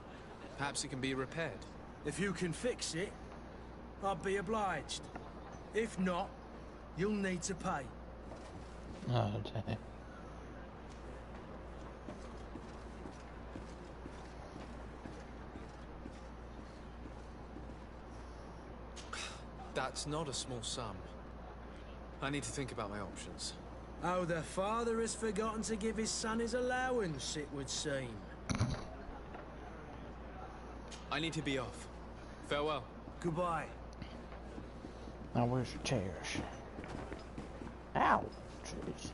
Perhaps it can be repaired. If you can fix it, I'd be obliged. If not, you'll need to pay. Oh, damn. That's not a small sum. I need to think about my options. Oh, the father has forgotten to give his son his allowance, it would seem. I need to be off. Farewell. Goodbye. Now where's your chairs? Ow! Jeez.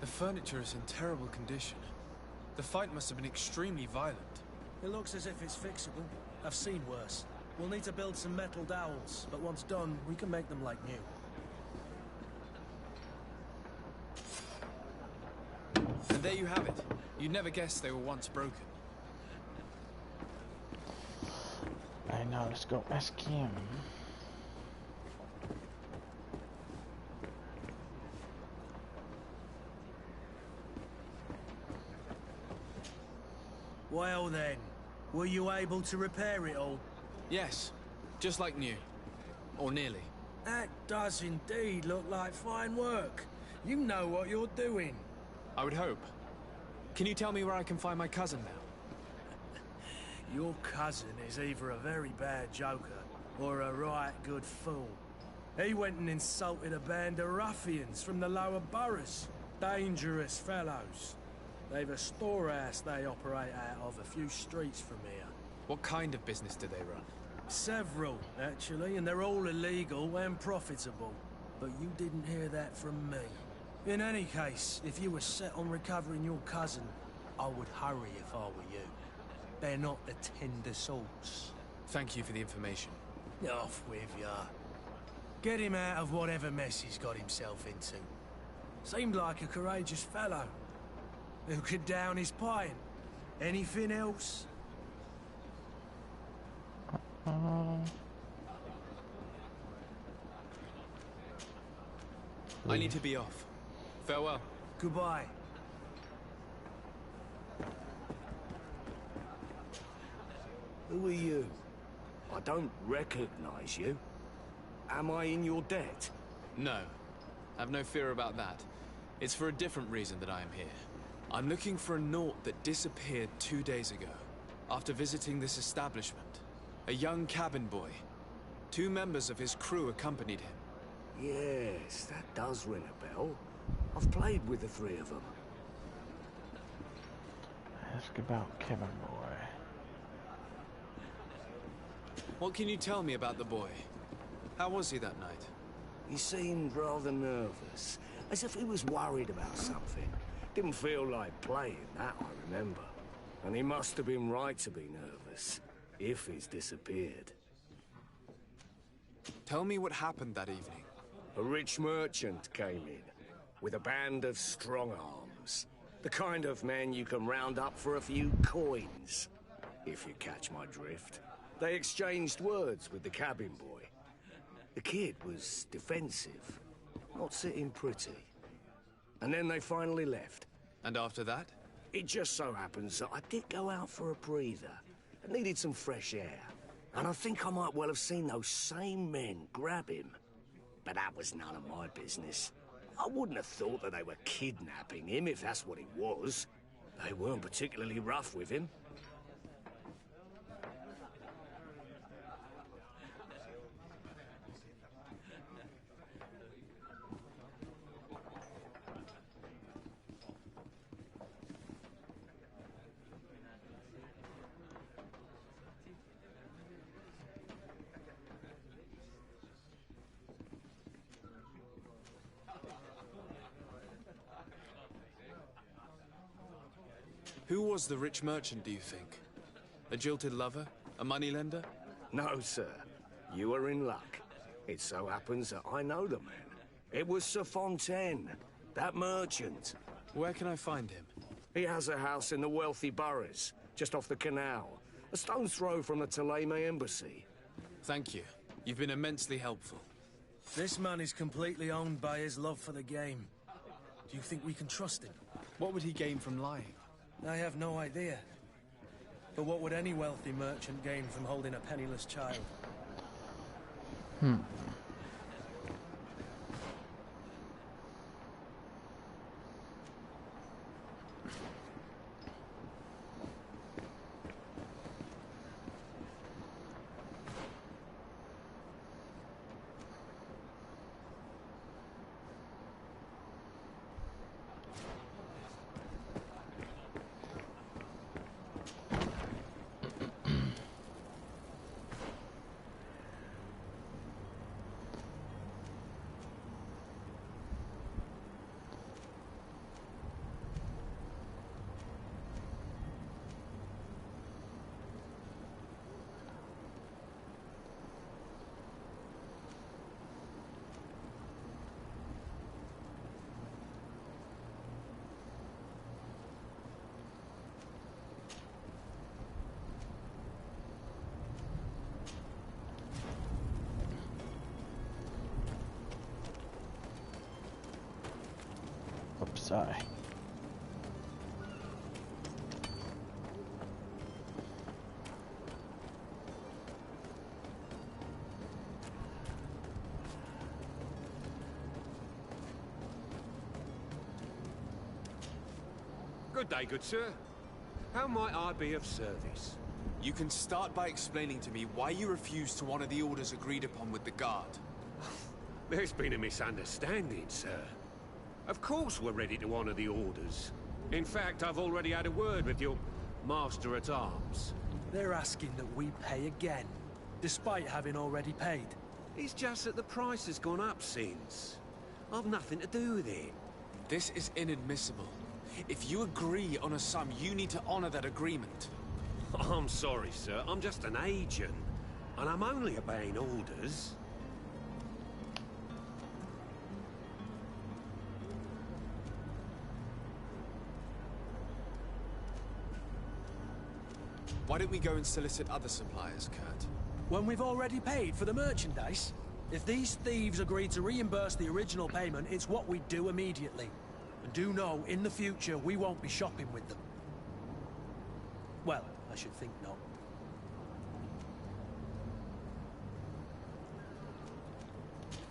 The furniture is in terrible condition. The fight must have been extremely violent. It looks as if it's fixable. I've seen worse. We'll need to build some metal dowels, but once done, we can make them like new. And there you have it. You'd never guess they were once broken. Hey, now let's go ask him. Well then, were you able to repair it all? Yes, just like new. Or nearly. That does indeed look like fine work. You know what you're doing. I would hope. Can you tell me where I can find my cousin now? Your cousin is either a very bad joker or a right good fool. He went and insulted a band of ruffians from the lower boroughs. Dangerous fellows. They've a storehouse they operate out of a few streets from here. What kind of business do they run? Several, actually, and they're all illegal and profitable. But you didn't hear that from me. In any case, if you were set on recovering your cousin, I would hurry if I were you. They're not the tender sorts. Thank you for the information. Off with ya. Get him out of whatever mess he's got himself into. Seemed like a courageous fellow. Who could down his pint? Anything else? I need to be off. Farewell. Goodbye. Who are you? I don't recognize you. Am I in your debt? No. Have no fear about that. It's for a different reason that I am here. I'm looking for a Naut that disappeared 2 days ago, after visiting this establishment. A young cabin boy. 2 members of his crew accompanied him. Yes, that does ring a bell. I've played with the 3 of them. Ask about Kevin Boy. What can you tell me about the boy? How was he that night? He seemed rather nervous, as if he was worried about something. Didn't feel like playing, that I remember. And he must have been right to be nervous, if he's disappeared. Tell me what happened that evening. A rich merchant came in, with a band of strong arms. The kind of men you can round up for a few coins, if you catch my drift. They exchanged words with the cabin boy. The kid was defensive. not sitting pretty. And then they finally left. And after that? It just so happens that I did go out for a breather. I needed some fresh air. And I think I might well have seen those same men grab him. But that was none of my business. I wouldn't have thought that they were kidnapping him, if that's what it was. They weren't particularly rough with him. Who was the rich merchant, do you think? A jilted lover? A moneylender? No, sir. You are in luck. It so happens that I know the man. It was Sir Fontaine, that merchant. Where can I find him? He has a house in the wealthy boroughs, just off the canal. A stone's throw from the Thélème embassy. Thank you. You've been immensely helpful. This man is completely owned by his love for the game. Do you think we can trust him? What would he gain from lying? I have no idea. But what would any wealthy merchant gain from holding a penniless child? Oops, sorry. Good day, good sir. How might I be of service? You can start by explaining to me why you refused to honor the orders agreed upon with the guard. There's been a misunderstanding, sir. Of course we're ready to honor the orders. In fact, I've already had a word with your master-at-arms. They're asking that we pay again, despite having already paid. It's just that the price has gone up since. I've nothing to do with it. This is inadmissible. If you agree on a sum, you need to honor that agreement. I'm sorry, sir. I'm just an agent. And I'm only obeying orders. Why don't we go and solicit other suppliers, Kurt? When we've already paid for the merchandise? If these thieves agree to reimburse the original payment, it's what we do immediately. And do know, in the future, we won't be shopping with them. Well, I should think not.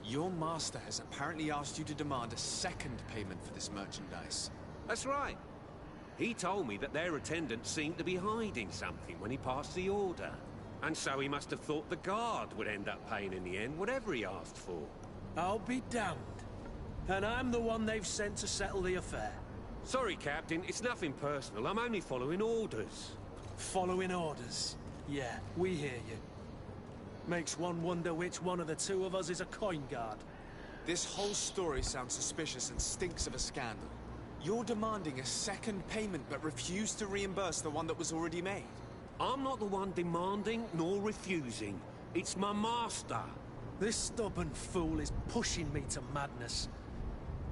Your master has apparently asked you to demand a second payment for this merchandise. That's right. He told me that their attendant seemed to be hiding something when he passed the order. And so he must have thought the guard would end up paying in the end, whatever he asked for. I'll be damned. And I'm the one they've sent to settle the affair. Sorry, Captain, it's nothing personal. I'm only following orders. Following orders? Yeah, we hear you. Makes one wonder which one of the two of us is a coin guard. This whole story sounds suspicious and stinks of a scandal. You're demanding a second payment but refuse to reimburse the one that was already made. I'm not the one demanding nor refusing. It's my master. This stubborn fool is pushing me to madness.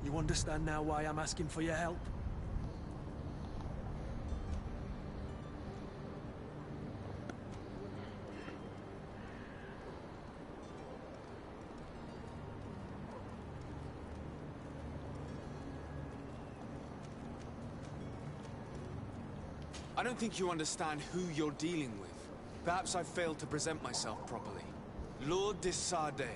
You understand now why I'm asking for your help? I don't think you understand who you're dealing with. Perhaps I failed to present myself properly. Lord de Sardet,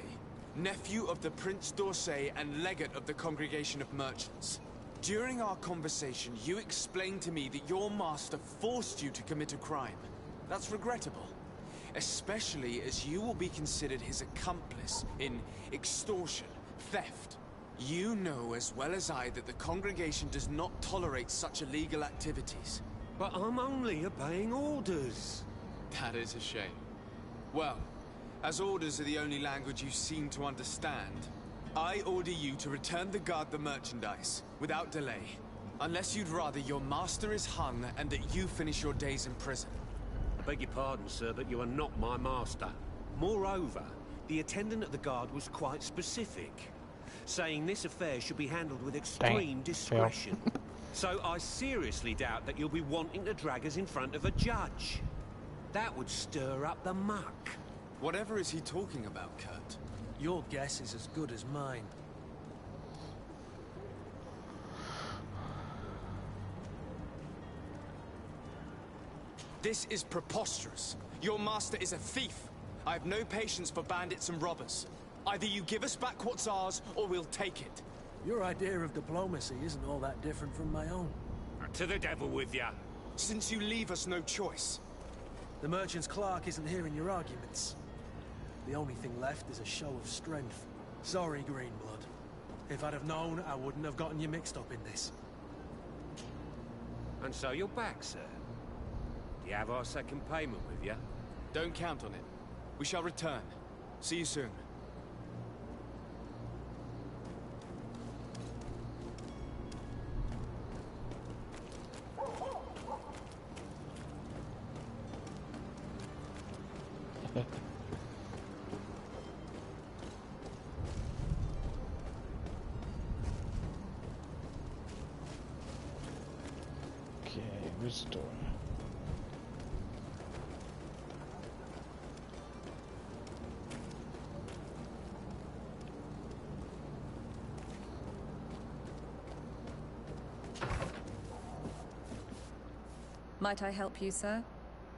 nephew of the Prince d'Orsay and legate of the Congregation of Merchants. During our conversation, you explained to me that your master forced you to commit a crime. That's regrettable, especially as you will be considered his accomplice in extortion, theft. You know as well as I that the Congregation does not tolerate such illegal activities. But I'm only obeying orders. That is a shame. Well, as orders are the only language you seem to understand, I order you to return the guard the merchandise, without delay. Unless you'd rather your master is hung and that you finish your days in prison. I beg your pardon, sir, but you are not my master. Moreover, the attendant at the guard was quite specific, saying this affair should be handled with extreme discretion. So I seriously doubt that you'll be wanting to drag us in front of a judge. That would stir up the muck. Whatever is he talking about, Kurt? Your guess is as good as mine. This is preposterous. Your master is a thief. I have no patience for bandits and robbers. Either you give us back what's ours, or we'll take it. Your idea of diplomacy isn't all that different from my own. To the devil with ya. Since you leave us no choice. The merchant's clerk isn't hearing your arguments. The only thing left is a show of strength. Sorry, Greenblood. If I'd have known, I wouldn't have gotten you mixed up in this. And so you're back, sir. Do you have our second payment with you? Don't count on it. We shall return. See you soon. Okay, restore. Might I help you, sir?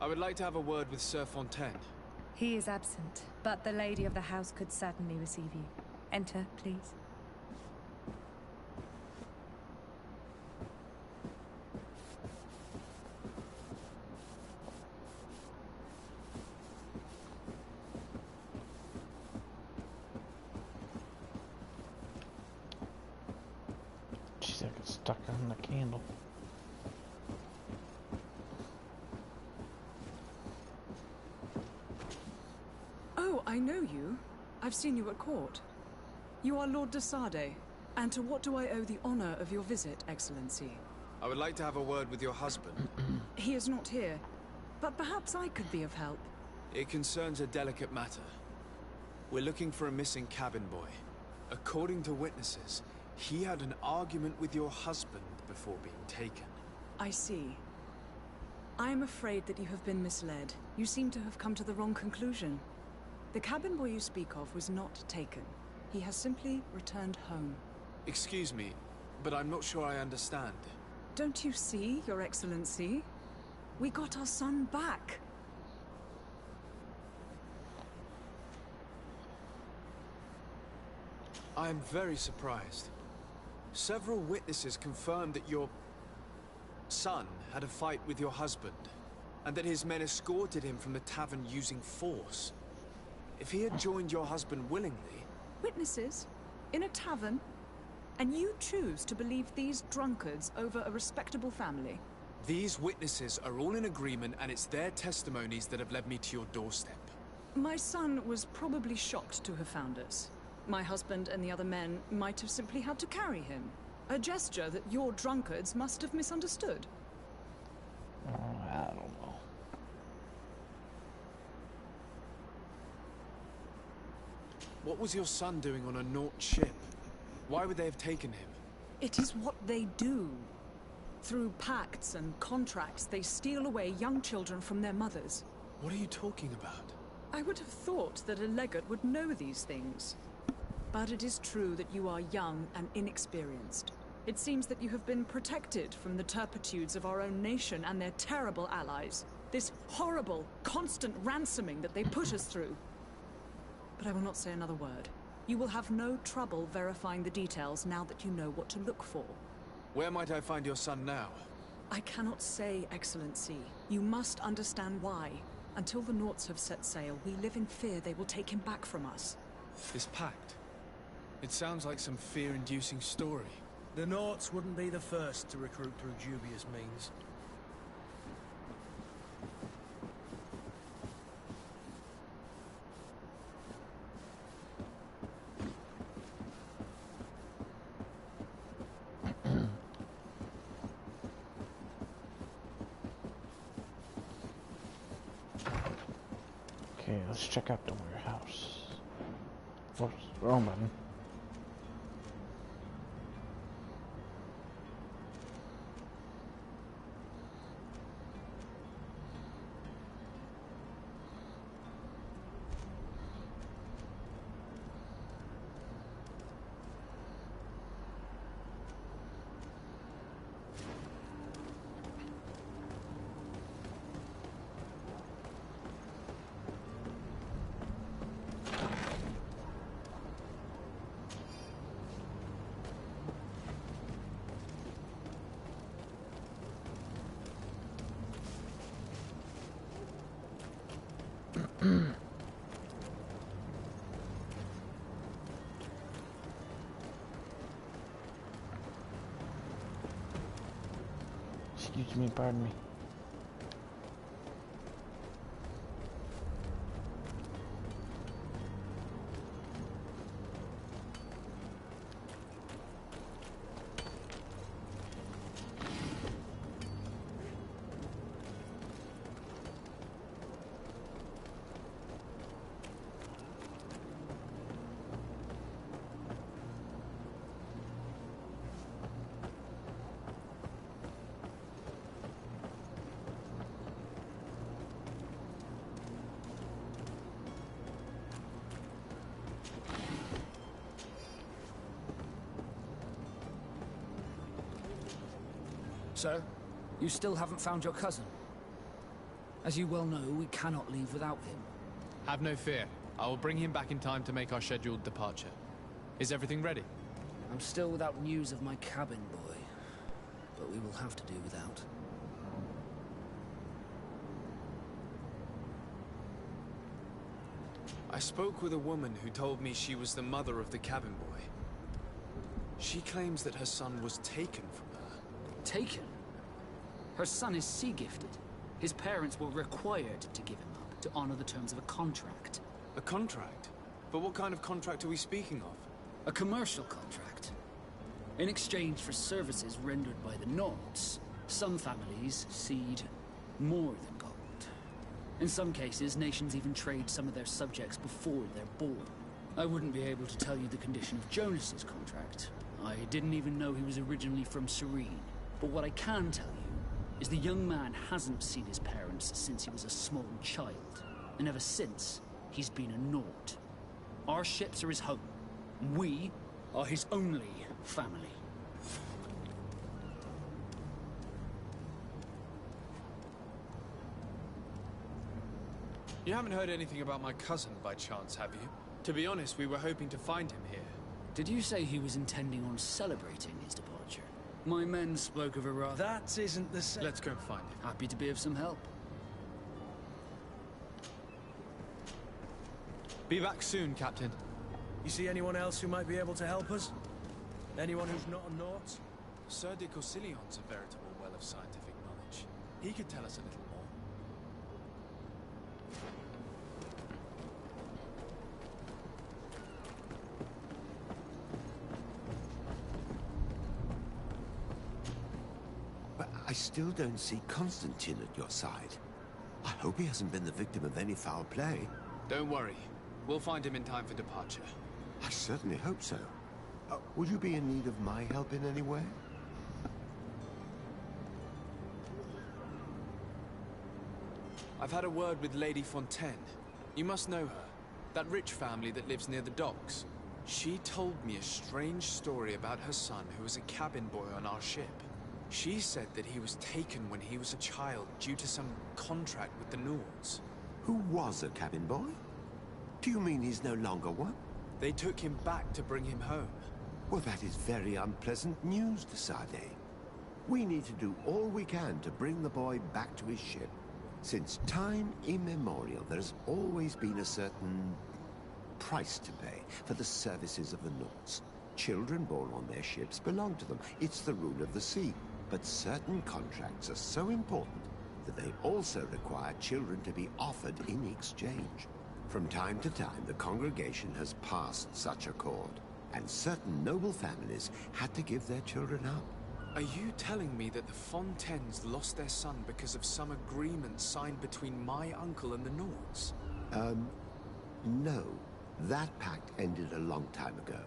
I would like to have a word with Sir Fontaine. He is absent, but the lady of the house could certainly receive you. Enter, please. Jeez, I got stuck on the candle. Oh, I know you. I've seen you at court. You are Lord de Sardet. And to what do I owe the honor of your visit, Excellency? I would like to have a word with your husband. He is not here, but perhaps I could be of help. It concerns a delicate matter. We're looking for a missing cabin boy. According to witnesses, he had an argument with your husband before being taken. I see. I am afraid that you have been misled. You seem to have come to the wrong conclusion. The cabin boy you speak of was not taken. He has simply returned home. Excuse me, but I'm not sure I understand. Don't you see, Your Excellency? We got our son back. I am very surprised. Several witnesses confirmed that your son had a fight with your husband, and that his men escorted him from the tavern using force. If he had joined your husband willingly... Witnesses? In a tavern? And you choose to believe these drunkards over a respectable family? These witnesses are all in agreement, and it's their testimonies that have led me to your doorstep. My son was probably shocked to have found us. My husband and the other men might have simply had to carry him. A gesture that your drunkards must have misunderstood. I don't know. What was your son doing on a Naut ship? Why would they have taken him? It is what they do. Through pacts and contracts, they steal away young children from their mothers. What are you talking about? I would have thought that a legate would know these things. But it is true that you are young and inexperienced. It seems that you have been protected from the turpitudes of our own nation and their terrible allies. This horrible, constant ransoming that they put us through. But I will not say another word. You will have no trouble verifying the details now that you know what to look for. Where might I find your son now? I cannot say, Excellency. You must understand why. Until the Nauts have set sail, we live in fear they will take him back from us. This pact? It sounds like some fear-inducing story. The Nauts wouldn't be the first to recruit through dubious means. Okay, let's check out the warehouse. Whoops, wrong button. Excuse me, pardon me. So, you still haven't found your cousin? As you well know, we cannot leave without him. Have no fear. I will bring him back in time to make our scheduled departure. Is everything ready? I'm still without news of my cabin boy, but we will have to do without. I spoke with a woman who told me she was the mother of the cabin boy. She claims that her son was taken from her. Taken? Her son is sea-gifted. His parents were required to give him up to honor the terms of a contract. A contract? But what kind of contract are we speaking of? A commercial contract. In exchange for services rendered by the Nauts, some families cede more than gold. In some cases, nations even trade some of their subjects before they're born. I wouldn't be able to tell you the condition of Jonas's contract. I didn't even know he was originally from Serene. But what I can tell you is the young man hasn't seen his parents since he was a small child. And ever since, he's been a Naut. Our ships are his home. We are his only family. You haven't heard anything about my cousin by chance, have you? To be honest, we were hoping to find him here. Did you say he was intending on celebrating his departure? My men spoke of a rather... That isn't the same. Let's go and find him. Happy to be of some help. Be back soon, Captain. You see anyone else who might be able to help us? Anyone who's not a Naut? Sir de Corsillion's a veritable well of scientific knowledge. He could tell us a little more. But I still don't see Constantine at your side. I hope he hasn't been the victim of any foul play. Don't worry. We'll find him in time for departure. I certainly hope so. Would you be in need of my help in any way? I've had a word with Lady Fontaine. You must know her. That rich family that lives near the docks. She told me a strange story about her son who was a cabin boy on our ship. She said that he was taken when he was a child due to some contract with the Nords. Who was a cabin boy? Do you mean he's no longer one? They took him back to bring him home. Well, that is very unpleasant news, Desade. We need to do all we can to bring the boy back to his ship. Since time immemorial, there has always been a certain price to pay for the services of the Nords. Children born on their ships belong to them. It's the rule of the sea. But certain contracts are so important that they also require children to be offered in exchange. From time to time, the congregation has passed such accord, and certain noble families had to give their children up. Are you telling me that the Fontaines lost their son because of some agreement signed between my uncle and the Nords? No. That pact ended a long time ago.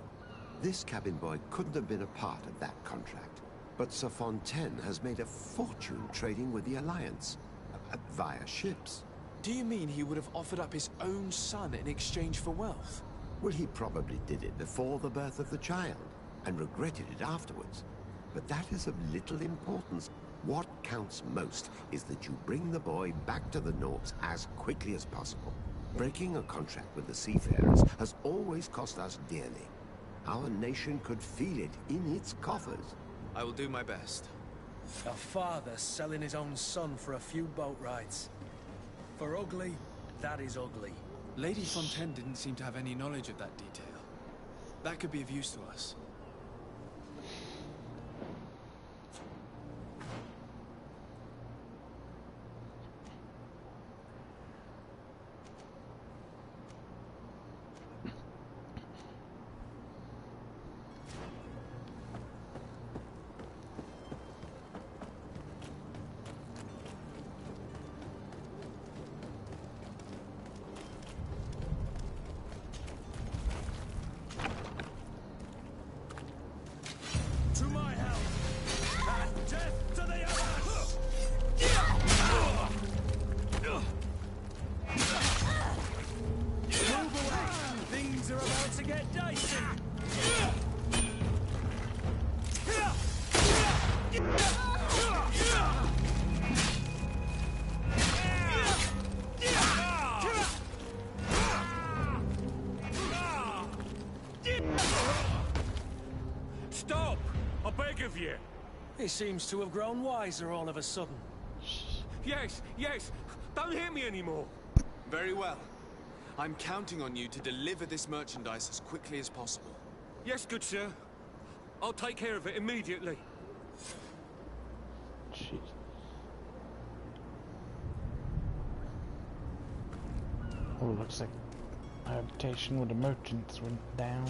This cabin boy couldn't have been a part of that contract. But Sir Fontaine has made a fortune trading with the Alliance, via ships. Do you mean he would have offered up his own son in exchange for wealth? Well, he probably did it before the birth of the child, and regretted it afterwards. But that is of little importance. What counts most is that you bring the boy back to the Nords as quickly as possible. Breaking a contract with the seafarers has always cost us dearly. Our nation could feel it in its coffers. I will do my best. A father selling his own son for a few boat rides. For ugly, that is ugly. Lady Fontaine didn't seem to have any knowledge of that detail. That could be of use to us. Stop! I beg of you! He seems to have grown wiser all of a sudden. Yes, yes! Don't hit me anymore! Very well. I'm counting on you to deliver this merchandise as quickly as possible. Yes, good sir. I'll take care of it immediately. Jeez. Oh, looks like my reputation with the merchants went down.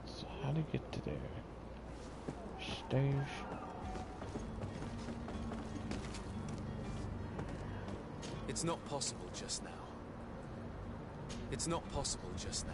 So how to get to there? Stairs. It's not possible just now. It's not possible just now.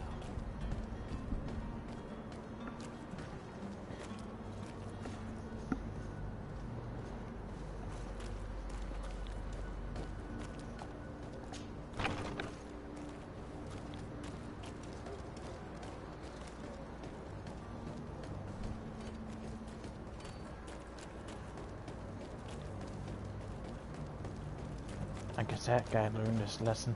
I guess that guy learned this lesson.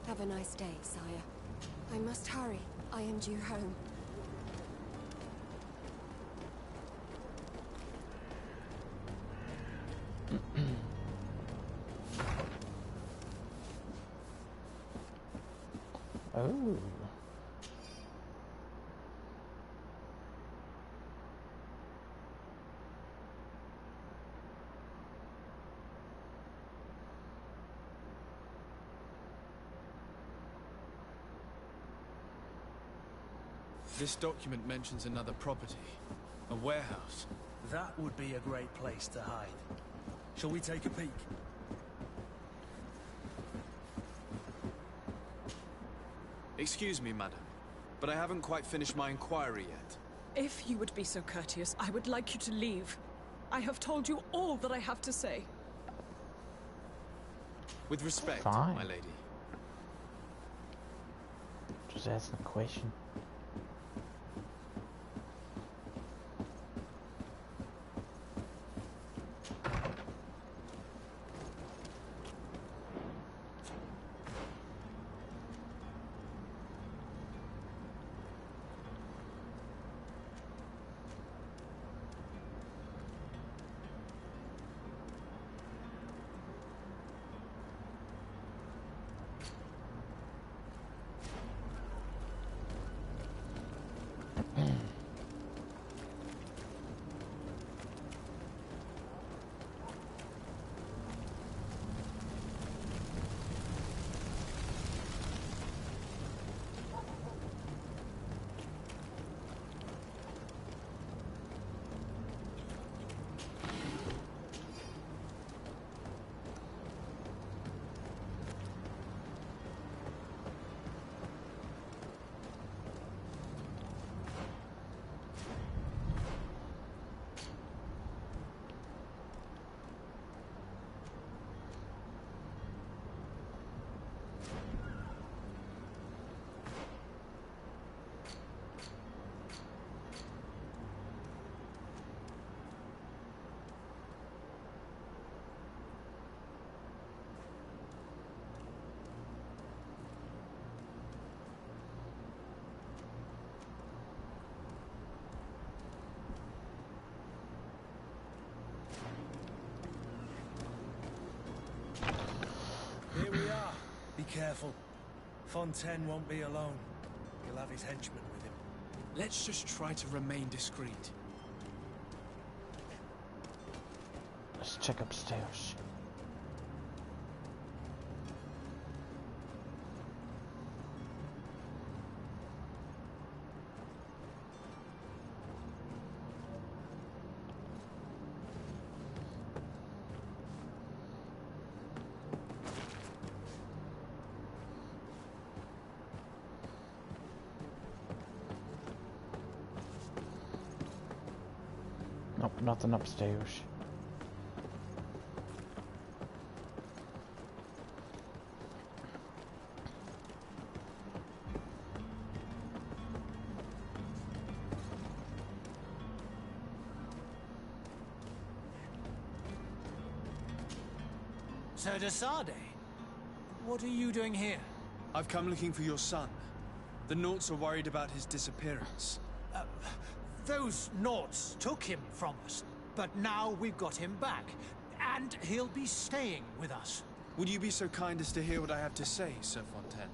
Have a nice day, sire. I must hurry. I am due home. Oh. This document mentions another property. A warehouse. That would be a great place to hide. Shall we take a peek? Excuse me, madam, but I haven't quite finished my inquiry yet. If you would be so courteous, I would like you to leave. I have told you all that I have to say. With respect, Fine. my lady. Just asking a question. Here we are. Be careful. Fontaine won't be alone. He'll have his henchmen with him. Let's just try to remain discreet. Let's check upstairs. Nope, nothing upstairs. Sir de Sade, what are you doing here? I've come looking for your son. The Nauts are worried about his disappearance. Those Nauts took him from us, but now we've got him back, and he'll be staying with us. Would you be so kind as to hear what I have to say, Sir Fontaine?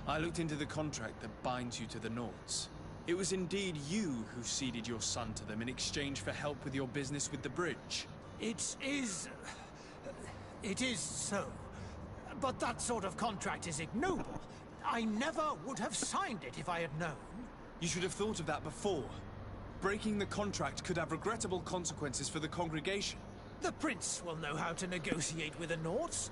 I looked into the contract that binds you to the Nauts. It was indeed you who ceded your son to them in exchange for help with your business with the bridge. It is so. But that sort of contract is ignoble. I never would have signed it if I had known. You should have thought of that before. Breaking the contract could have regrettable consequences for the congregation. The prince will know how to negotiate with the Nauts.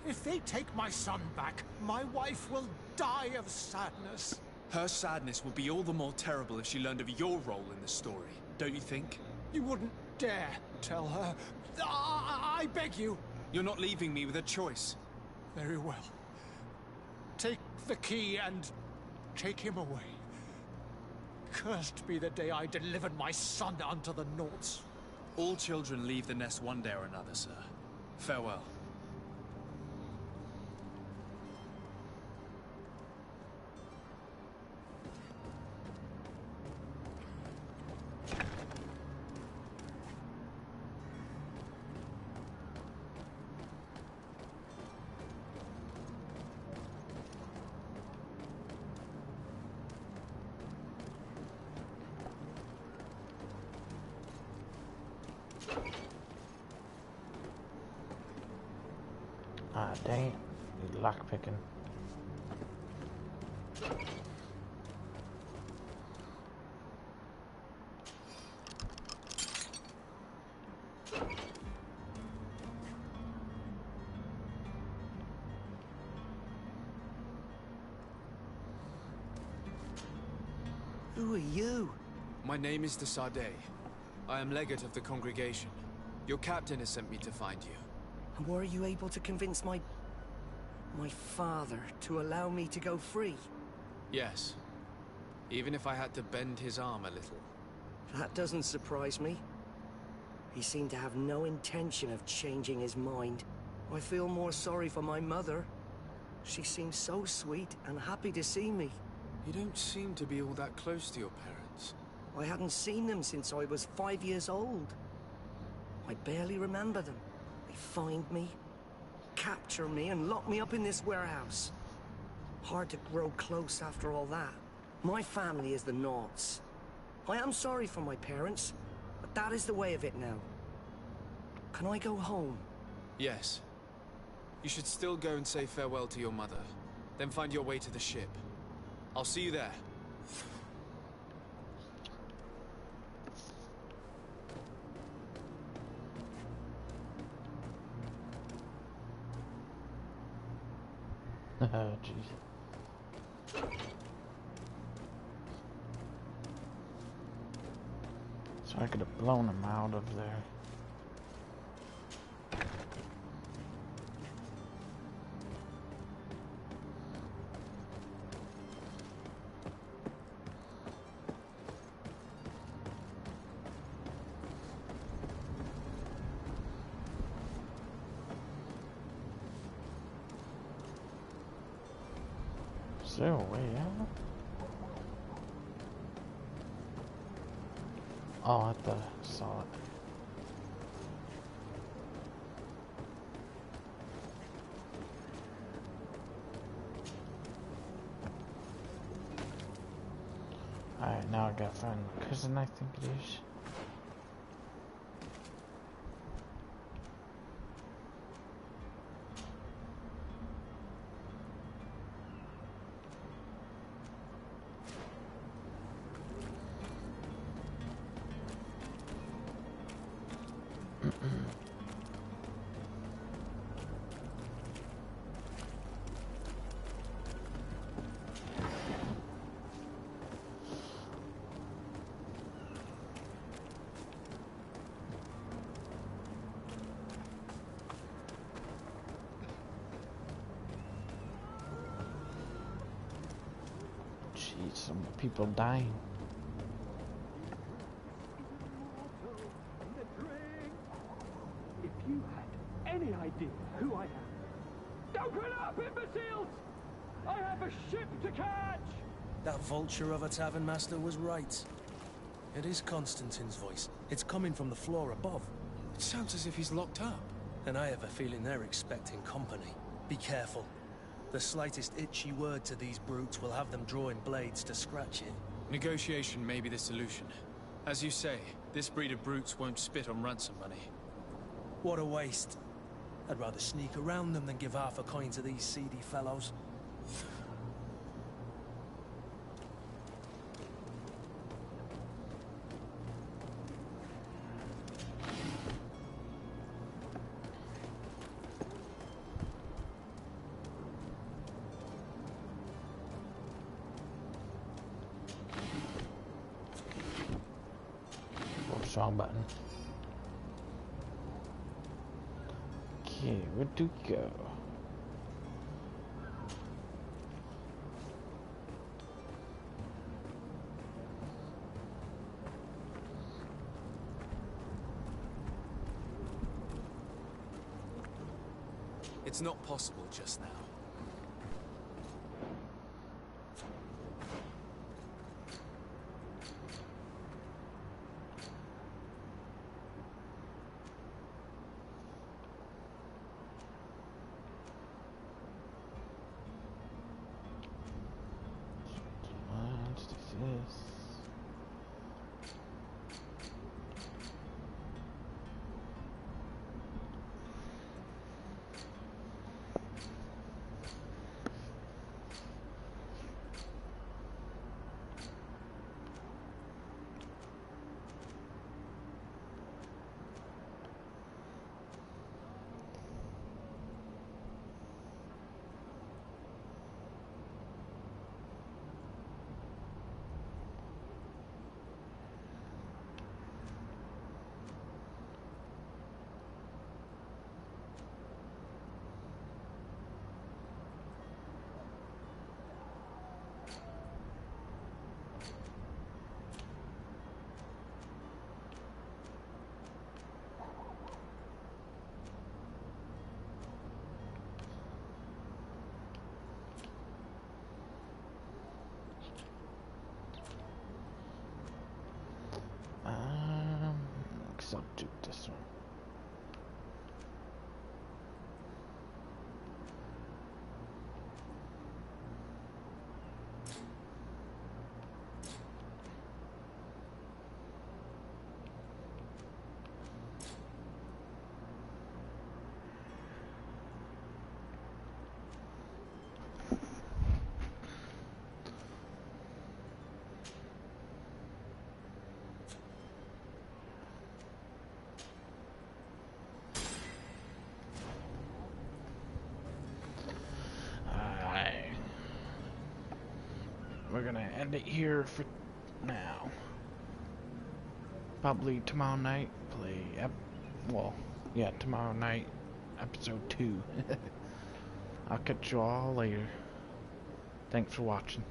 If they take my son back, my wife will die of sadness. Her sadness would be all the more terrible if she learned of your role in the story, don't you think? You wouldn't dare tell her. I beg you. You're not leaving me with a choice. Very well. Take the key and take him away. Cursed be the day I delivered my son unto the Nauts. All children leave the nest one day or another, sir. Farewell. Ah, dang it. He's lockpicking. Who are you? My name is de Sardet. I am legate of the congregation. Your captain has sent me to find you. And were you able to convince my father to allow me to go free? Yes. Even if I had to bend his arm a little. That doesn't surprise me. He seemed to have no intention of changing his mind. I feel more sorry for my mother. She seems so sweet and happy to see me. You don't seem to be all that close to your parents. I hadn't seen them since I was 5 years old. I barely remember them. They find me, capture me, and lock me up in this warehouse. Hard to grow close after all that. My family is the Naughts. I am sorry for my parents, but that is the way of it now. Can I go home? Yes. You should still go and say farewell to your mother. Then find your way to the ship. I'll see you there. Oh, jeez. So I could have blown him out of there. Is there a way out? Oh, I thought I saw it. Alright, now I gotta find my cousin, I think it is. Jeez, some people dying. If you had any idea who I am. Open up, imbeciles! I have a ship to catch! That vulture of a tavern master was right. It is Constantine's voice. It's coming from the floor above. It sounds as if he's locked up. And I have a feeling they're expecting company. Be careful. The slightest itchy word to these brutes will have them drawing blades to scratch it. Negotiation may be the solution. As you say, this breed of brutes won't spit on ransom money. What a waste. I'd rather sneak around them than give half a coin to these seedy fellows. Wrong button. Okay, where do we go? It's not possible just now. subdue this one. We're gonna end it here for now. Probably tomorrow night play tomorrow night episode 2. I'll catch you all later. Thanks for watching.